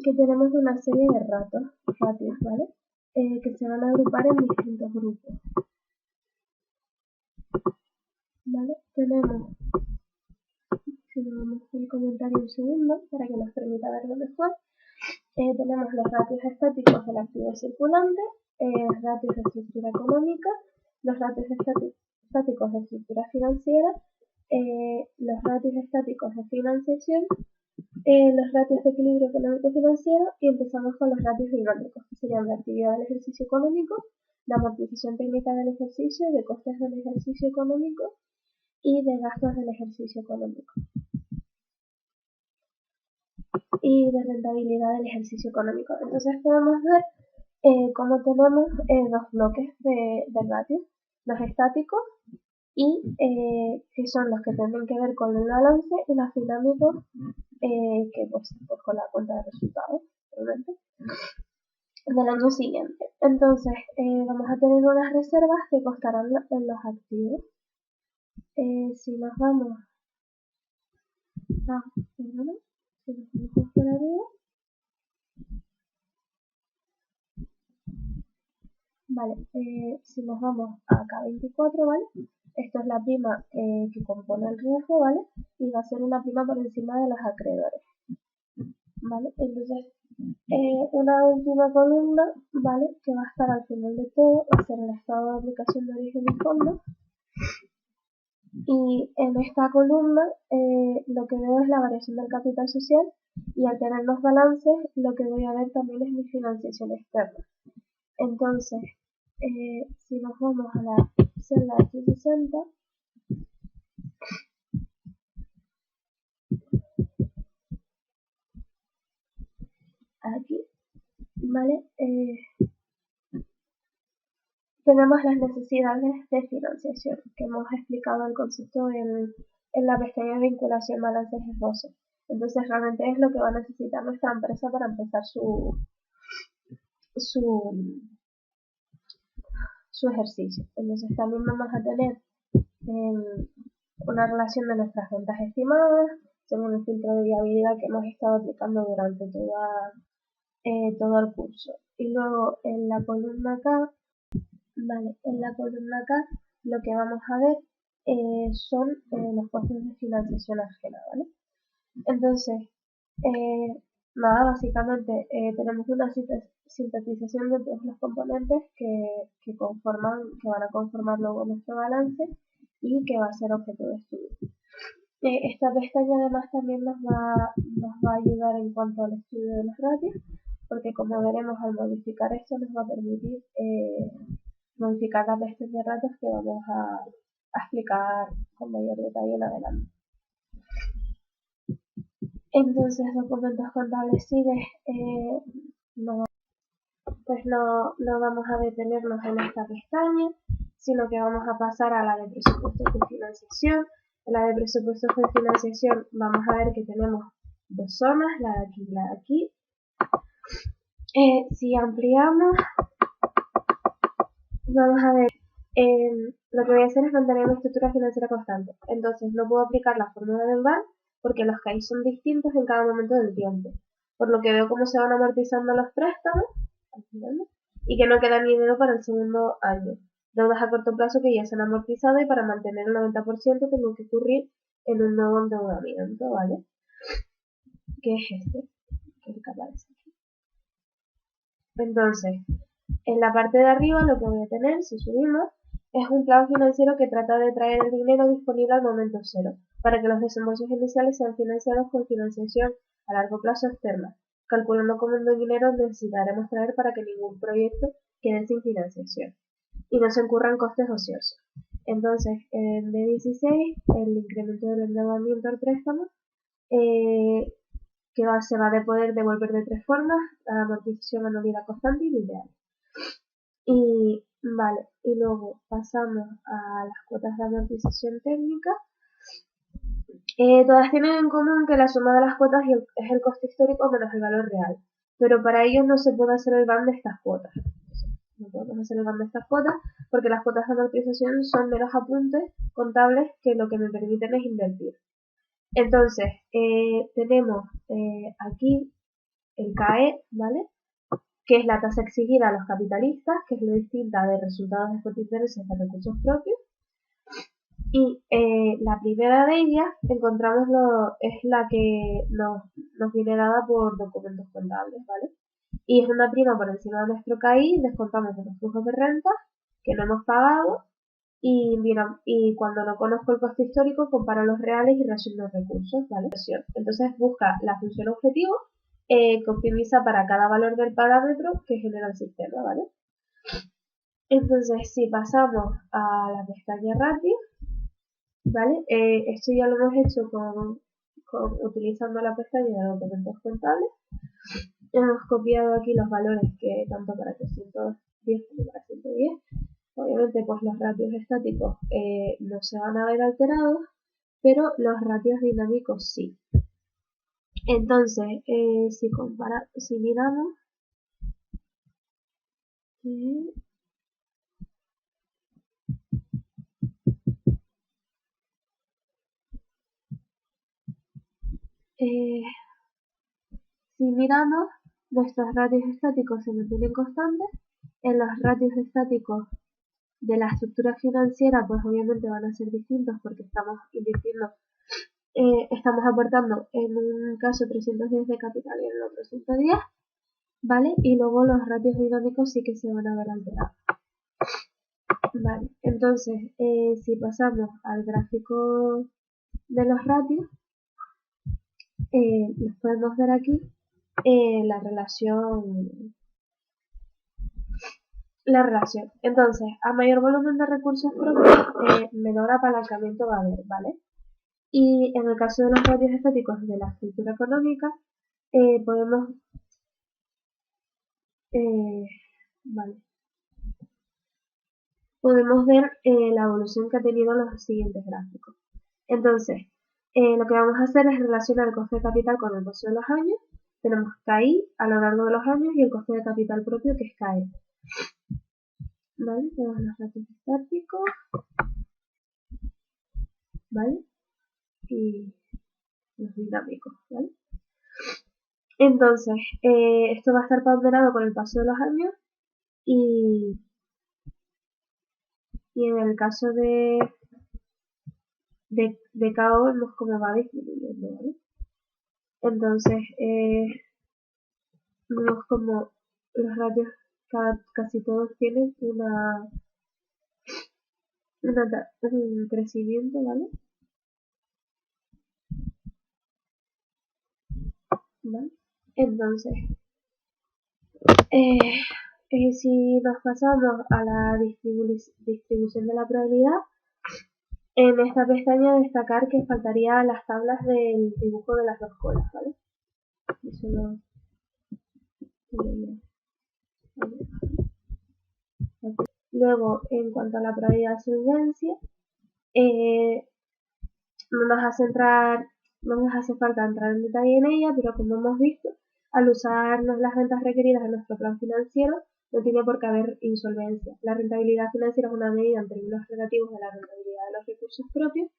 que tenemos una serie de ratios, ¿vale? Que se van a agrupar en distintos grupos, ¿vale? Tenemos, si nos vamos al comentario un segundo, para que nos permita verlo mejor, Tenemos los ratios estáticos del activo circulante, ratios de estructura económica, los ratios estáticos de estructura financiera, los ratios estáticos de financiación, los ratios de equilibrio económico-financiero y empezamos con los ratios dinámicos, que serían la actividad del ejercicio económico, la amortización técnica del ejercicio, de costes del ejercicio económico y de gastos del ejercicio económico y de rentabilidad del ejercicio económico. Entonces podemos ver cómo tenemos dos bloques de ratios, los estáticos y que son los que tienen que ver con el balance y los dinámicos que pues con la cuenta de resultados realmente del año siguiente. Entonces vamos a tener unas reservas que costarán en los activos. Si nos vamos a por arriba, vale, si nos vamos a K24, ¿vale? Esto es la prima que compone el riesgo, ¿vale? Y va a ser una prima por encima de los acreedores, ¿vale? Entonces, una última columna, ¿vale? Que va a estar al final de todo, va a ser el estado de aplicación de origen y fondo. Y en esta columna lo que veo es la variación del capital social y al tener los balances lo que voy a ver también es mi financiación externa. Entonces, si nos vamos a la celda H60, aquí, ¿vale? Tenemos las necesidades de financiación, que hemos explicado el concepto en la pestaña de vinculación balances esbozo. Entonces realmente es lo que va a necesitar nuestra empresa para empezar su ejercicio. Entonces también vamos a tener una relación de nuestras ventas estimadas según el filtro de viabilidad que hemos estado aplicando durante todo el curso. Y luego en la columna acá, vale, lo que vamos a ver son los costes de financiación ajena, ¿vale? Entonces, nada, básicamente tenemos una sintetización de todos los componentes que van a conformar luego nuestro balance y que va a ser objeto de estudio. Esta pestaña además también nos va a ayudar en cuanto al estudio de los ratios, porque como veremos al modificar esto nos va a permitir modificar la pestaña de ratios que vamos a explicar con mayor detalle en adelante. Entonces, documentos contables sigue, no vamos a detenernos en esta pestaña, sino que vamos a pasar a la de presupuestos de financiación. En la de presupuestos de financiación vamos a ver que tenemos dos zonas, la de aquí y la de aquí. Si ampliamos, vamos a ver, lo que voy a hacer es mantener una estructura financiera constante. Entonces no puedo aplicar la fórmula del VAR porque los CAI son distintos en cada momento del tiempo. Por lo que veo cómo se van amortizando los préstamos y que no queda ni dinero para el segundo año. Deudas a corto plazo que ya se han amortizado y para mantener el 90% tengo que ocurrir en un nuevo endeudamiento, ¿vale? Que es este, que aparece aquí. Entonces, en la parte de arriba lo que voy a tener, si subimos, es un plan financiero que trata de traer el dinero disponible al momento cero, para que los desembolsos iniciales sean financiados con financiación a largo plazo externa, calculando cómo el dinero necesitaremos traer para que ningún proyecto quede sin financiación y no se incurran costes ociosos. Entonces, en B16, el incremento del endeudamiento al préstamo, se va a poder devolver de tres formas: la amortización, anualidad constante y lineal. Y vale, y luego pasamos a las cuotas de amortización técnica. Todas tienen en común que la suma de las cuotas es el coste histórico menos el valor real, pero para ello no se puede hacer el BAM de estas cuotas. No podemos hacer el BAM de estas cuotas porque las cuotas de amortización son meros apuntes contables que lo que me permiten es invertir. Entonces, tenemos aquí el CAE, ¿vale? Que es la tasa exigida a los capitalistas, que es lo distinta de resultados después de intereses de recursos propios. Y la primera de ellas es la que nos viene dada por documentos contables, ¿vale? Y es una prima por encima de nuestro KI, descontamos de los flujos de renta que no hemos pagado y, mira, y cuando no conozco el coste histórico comparo los reales y reasigno recursos, ¿vale? Entonces busca la función objetivo que optimiza para cada valor del parámetro que genera el sistema, ¿vale? Entonces si pasamos a la pestaña ratio, ¿vale? Esto ya lo hemos hecho utilizando la pestaña de documentos contables. Hemos copiado aquí los valores que tanto para 310 como para 110. Obviamente pues los ratios estáticos no se van a ver alterados, pero los ratios dinámicos sí. Entonces, si miramos, nuestros ratios estáticos se mantienen constantes. En los ratios estáticos de la estructura financiera, pues obviamente van a ser distintos porque estamos invirtiendo, estamos aportando en un caso 310 de capital y en el otro 110, ¿vale? Y luego los ratios dinámicos sí que se van a ver alterados. Vale, entonces, si pasamos al gráfico de los ratios, los podemos ver aquí la relación. Entonces, a mayor volumen de recursos propios, menor apalancamiento va a haber, ¿vale? Y en el caso de los ratios estáticos de la estructura económica, podemos, vale, podemos ver la evolución que ha tenido los siguientes gráficos. Entonces, lo que vamos a hacer es relacionar el coste de capital con el coste de los años. Tenemos KI a lo largo de los años y el coste de capital propio, que es KE. ¿Vale? Tenemos los ratios estáticos, ¿vale? Y los dinámicos, ¿vale? Entonces, esto va a estar ponderado con el paso de los años y en el caso de KO vemos cómo va disminuyendo, ¿vale? Entonces, vemos como los ratios casi todos tienen un crecimiento, ¿vale? ¿Vale? Entonces, si nos pasamos a la distribución de la probabilidad, en esta pestaña destacar que faltarían las tablas del dibujo de las dos colas, ¿vale? Eso lo Luego, en cuanto a la probabilidad de solvencia, no nos hace falta entrar en detalle en ella, pero como hemos visto, al usar las rentas requeridas en nuestro plan financiero, no tiene por qué haber insolvencia. La rentabilidad financiera es una medida en términos relativos de la rentabilidad de los recursos propios,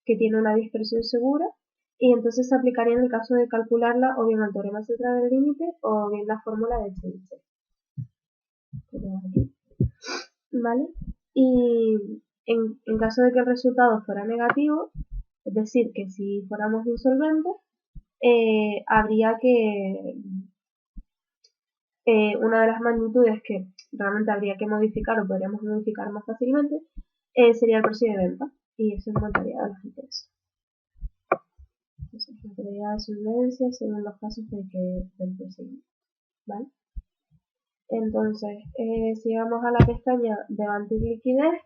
que tiene una dispersión segura, y entonces se aplicaría en el caso de calcularla o bien al teorema central del límite o bien la fórmula de Chebyshев. ¿Vale? Y en caso de que el resultado fuera negativo, es decir, que si fuéramos insolventes, habría que una de las magnitudes que realmente habría que modificar o podríamos modificar más fácilmente sería el precio de venta, y eso aumentaría los intereses. Entonces, la probabilidad de solvencia según los casos del procedimiento, ¿vale? Entonces, si vamos a la pestaña de Bantir liquidez,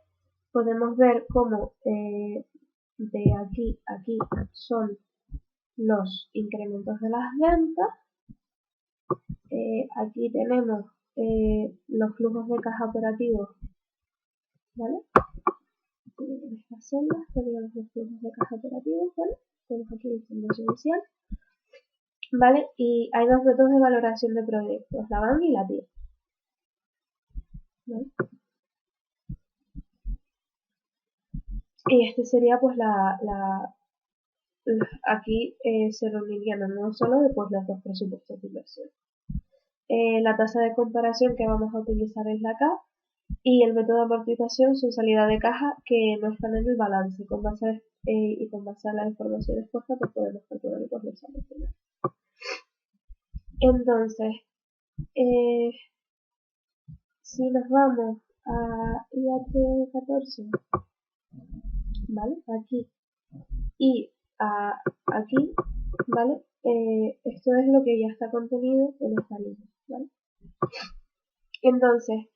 podemos ver cómo de aquí a aquí son los incrementos de las ventas. Aquí tenemos los flujos de caja operativos, ¿vale? En estas celdas tenemos los flujos de caja operativos, ¿vale? Tenemos aquí la información inicial, ¿vale? Y hay dos métodos de valoración de proyectos, la BAN y la TIR, ¿vale? Y este sería pues aquí se reunirían en uno solo después los dos presupuestos de inversión. La tasa de comparación que vamos a utilizar es la K, Y el método de amortización son salida de caja que no están en el balance. Con base a las informaciones expuestas, pues podemos calcular pues, los saldos finales. Entonces, eh, si nos vamos a IH 14, ¿vale? Aquí y aquí, ¿vale? Esto es lo que ya está contenido en esta línea, ¿vale? Entonces,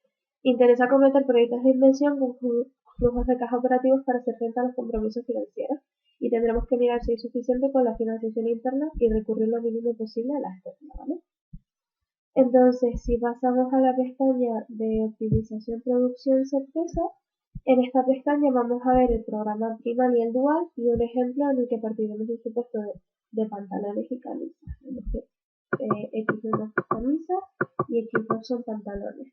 interesa cometer proyectos de inversión con flujos de caja operativos para hacer frente a los compromisos financieros y tendremos que mirar si es suficiente con la financiación interna y recurrir lo mínimo posible a la externa, ¿vale? Entonces, si pasamos a la pestaña de optimización producción certeza, en esta pestaña vamos a ver el programa primal y el dual y un ejemplo en el que partiremos de un supuesto de pantalones y camisas. En este, X1 son camisas y X2 son pantalones.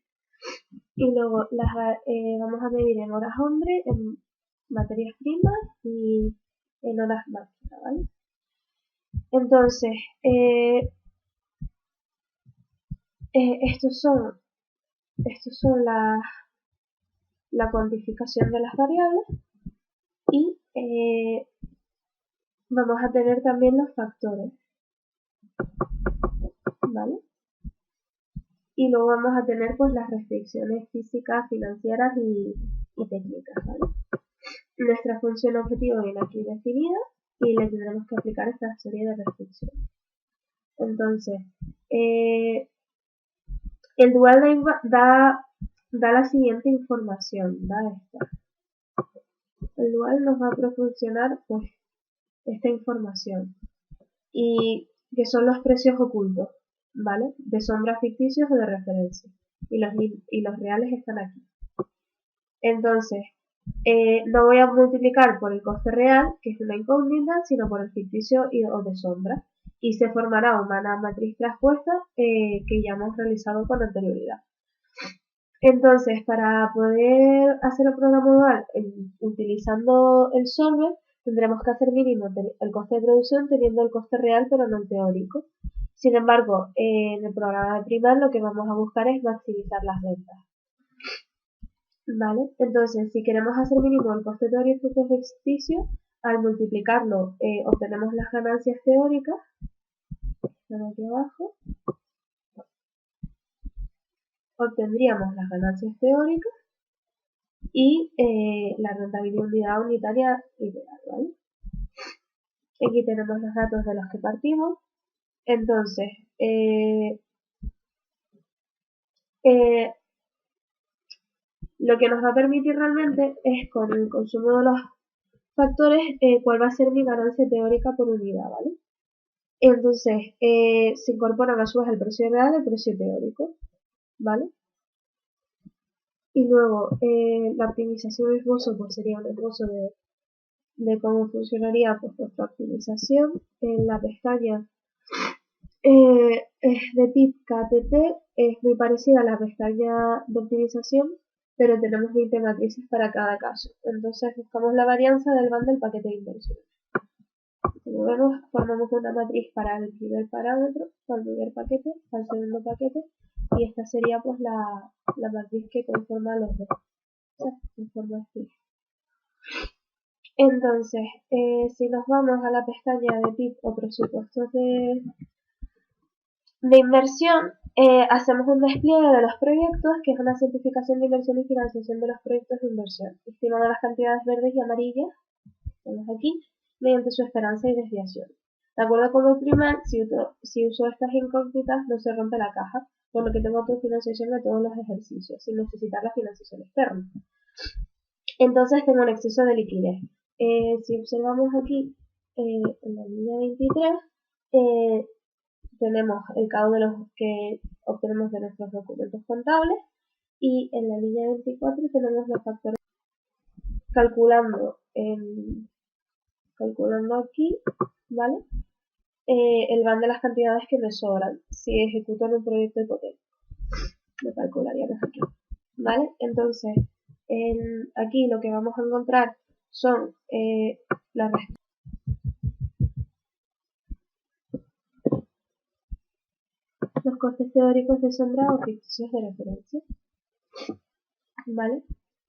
Y luego vamos a medir en horas hombre, en materias primas y en horas máquina, ¿vale? Entonces, estos son la cuantificación de las variables y vamos a tener también los factores, ¿vale? Y luego vamos a tener pues las restricciones físicas, financieras y técnicas, ¿vale? Nuestra función objetivo viene aquí definida y le tendremos que aplicar esta serie de restricciones. Entonces, el dual da la siguiente información, da esta. El dual nos va a proporcionar pues esta información y que son los precios ocultos, ¿vale? De sombras ficticios o de referencia y los reales están aquí. Entonces, no voy a multiplicar por el coste real, que es una incógnita, sino por el ficticio o de sombra, y se formará una matriz traspuesta que ya hemos realizado con anterioridad. Entonces, para poder hacer el programa dual utilizando el solver, tendremos que hacer mínimo el coste de producción teniendo el coste real pero no el teórico. Sin embargo, en el programa de primal lo que vamos a buscar es maximizar las ventas. ¿Vale? Entonces, si queremos hacer mínimo el coste teórico ficticio, al multiplicarlo obtenemos las ganancias teóricas, están aquí abajo, obtendríamos las ganancias teóricas y la rentabilidad unitaria ideal, ¿vale? Aquí tenemos los datos de los que partimos. Entonces, lo que nos va a permitir realmente es con el consumo de los factores cuál va a ser mi ganancia teórica por unidad, ¿vale? Entonces, se incorporan a su vez el precio real y el precio teórico, ¿vale? Y luego, la optimización esbozo pues sería un esbozo de cómo funcionaría pues, nuestra optimización. En la pestaña de PIB KTT es muy parecida a la pestaña de optimización, pero tenemos 20 matrices para cada caso. Entonces buscamos la varianza del band del paquete de inversión. Como vemos, formamos una matriz para el primer parámetro, para el primer paquete, para el segundo paquete, y esta sería pues la matriz que conforma los dos. Conforma así. Entonces, si nos vamos a la pestaña de PIB o presupuestos de inversión, hacemos un despliegue de los proyectos, que es una simplificación de inversión y financiación de los proyectos de inversión, estimando las cantidades verdes y amarillas, tenemos aquí, mediante su esperanza y desviación. De acuerdo con el primal, si uso estas incógnitas no se rompe la caja, por lo que tengo autofinanciación de todos los ejercicios, sin necesitar la financiación externa. Entonces tengo un exceso de liquidez. Si observamos aquí en la línea 23, tenemos el cada de los que obtenemos de nuestros documentos contables y en la línea 24 tenemos los factores calculando aquí, ¿vale? El van de las cantidades que me sobran si ejecuto en un proyecto hipotético. Lo calcularíamos aquí, ¿vale? Entonces, aquí lo que vamos a encontrar son los costes teóricos de sombra o ficticios de referencia. ¿vale?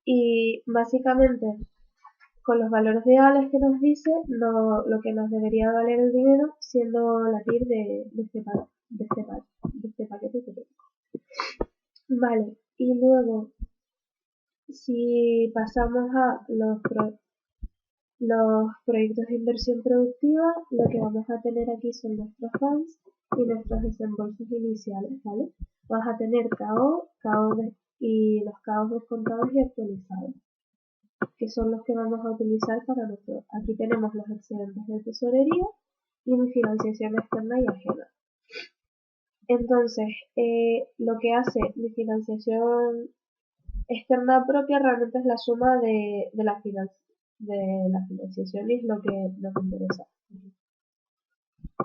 Y básicamente con los valores reales que nos dice lo que nos debería valer el dinero siendo la TIR de este paquete hipotético. Vale, y luego si pasamos a los proyectos de inversión productiva, lo que vamos a tener aquí son nuestros funds y nuestros desembolsos iniciales, ¿vale? Vamos a tener y los KOs descontados y actualizados, que son los que vamos a utilizar para nuestro. Aquí tenemos los excedentes de tesorería y mi financiación externa y ajena. Entonces, lo que hace mi financiación externa propia realmente es la suma de la financiación y es lo que nos interesa,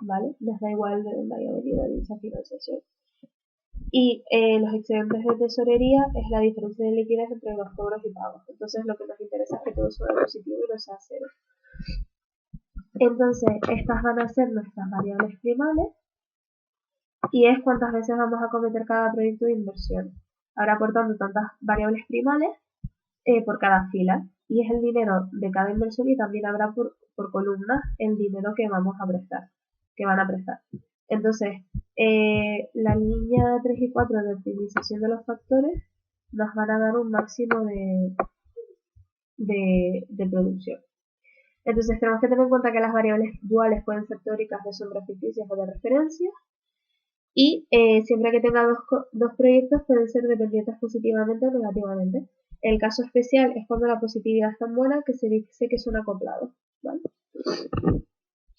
¿vale? Nos da igual de dónde haya venido dicha financiación. Y los excedentes de tesorería es la diferencia de liquidez entre los cobros y pagos. Entonces lo que nos interesa es que todo sea positivo y no sea cero. Entonces estas van a ser nuestras variables primales y es cuántas veces vamos a cometer cada proyecto de inversión. Habrá por tanto tantas variables primales por cada fila y es el dinero de cada inversión y también habrá por columnas el dinero que vamos a prestar, que van a prestar. Entonces, la línea 3 y 4 de optimización de los factores nos van a dar un máximo de producción. Entonces tenemos que tener en cuenta que las variables duales pueden ser teóricas de sombras ficticias o de referencia y siempre que tenga dos proyectos pueden ser dependientes positivamente o negativamente. El caso especial es cuando la positividad es tan buena que se dice que son acoplados, ¿vale?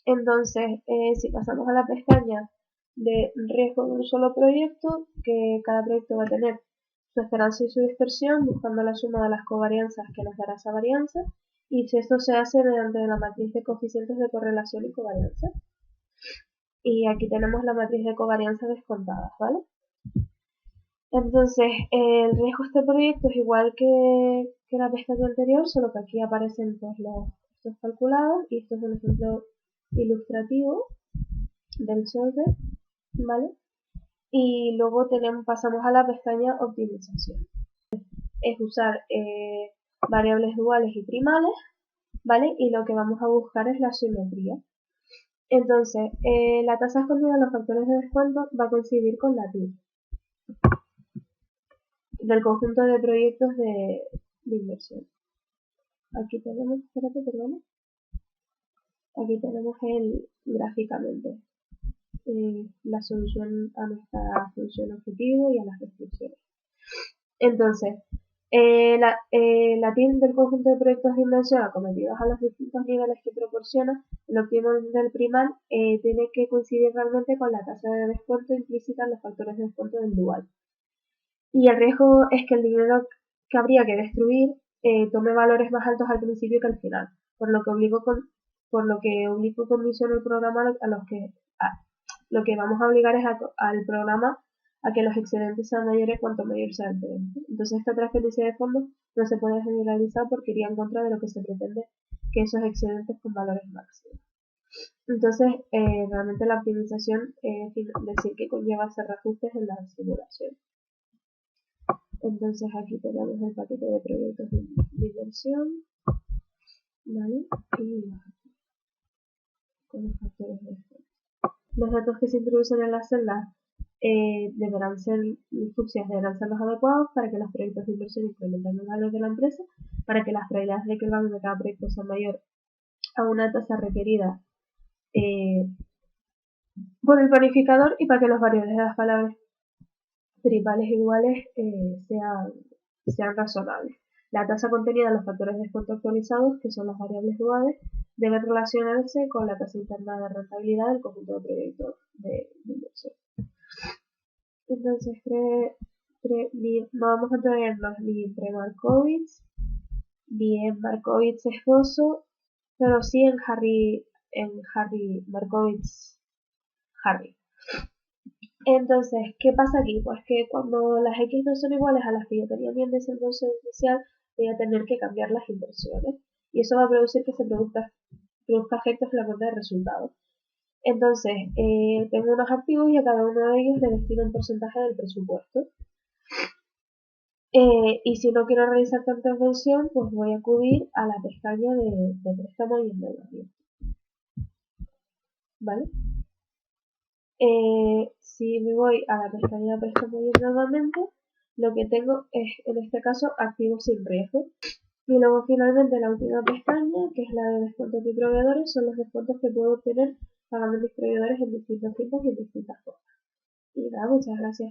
Entonces, si pasamos a la pestaña de riesgo de un solo proyecto, que cada proyecto va a tener su esperanza y su dispersión, buscando la suma de las covarianzas que nos dará esa varianza, y si esto se hace mediante la matriz de coeficientes de correlación y covarianza. Y aquí tenemos la matriz de covarianza descontadas, ¿vale? Entonces, el riesgo de este proyecto es igual que la pestaña anterior, solo que aquí aparecen pues, estos calculados, y esto es un ejemplo ilustrativo del solver, ¿vale? Y luego pasamos a la pestaña optimización. Es usar variables duales y primales, ¿vale? Y lo que vamos a buscar es la simetría. Entonces, la tasa escondida en los factores de descuento va a coincidir con la TIR del conjunto de proyectos de inversión. Aquí tenemos, espérate, perdón. Aquí tenemos gráficamente la solución a nuestra función objetivo y a las restricciones. Entonces, la TIR del conjunto de proyectos de inversión acometidos a los distintos niveles que proporciona el óptimo del primal tiene que coincidir realmente con la tasa de descuento implícita en los factores de descuento del dual. Y el riesgo es que el dinero que habría que destruir tome valores más altos al principio que al final, por lo que condiciona el programa lo que vamos a obligar es al programa a que los excedentes sean mayores cuanto mayor sea el excedente. Entonces esta transferencia de fondos no se puede generalizar porque iría en contra de lo que se pretende, que esos excedentes con valores máximos. Entonces, realmente la optimización es decir que conlleva hacer reajustes en la simulación. Entonces aquí tenemos el paquete de proyectos de inversión, ¿vale? Y con los factores de descuento. Los datos que se introducen en la celda deberán ser los adecuados para que los proyectos de inversión incrementen el valor de la empresa, para que las probabilidades de que el valor de cada proyecto sea mayor a una tasa requerida por el planificador y para que los variables de las palabras primales iguales sean razonables. La tasa contenida en los factores de descuento actualizados, que son las variables duales, debe relacionarse con la tasa interna de rentabilidad del conjunto de proyectos de inversión. Entonces, no vamos a tenerlos ni entre Markowitz, ni en Markowitz esposo, pero sí en Harry Markowitz Harry. Entonces, ¿qué pasa aquí? Pues que cuando las X no son iguales a las que yo tenía en mi desembolso inicial, voy a tener que cambiar las inversiones. Y eso va a producir que se produzca efectos en la cuenta de resultados. Entonces, tengo unos activos y a cada uno de ellos le destino un porcentaje del presupuesto. Y si no quiero realizar tanta inversión, pues voy a acudir a la pestaña de préstamo y endeudamiento, ¿vale? Si me voy a la pestaña de préstamo y endeudamiento, lo que tengo es, en este caso, activos sin riesgo. Y luego finalmente la última pestaña, que es la de descuentos de proveedores, son los descuentos que puedo obtener pagando mis proveedores en distintos tiempos y en distintas formas. Y nada, muchas gracias.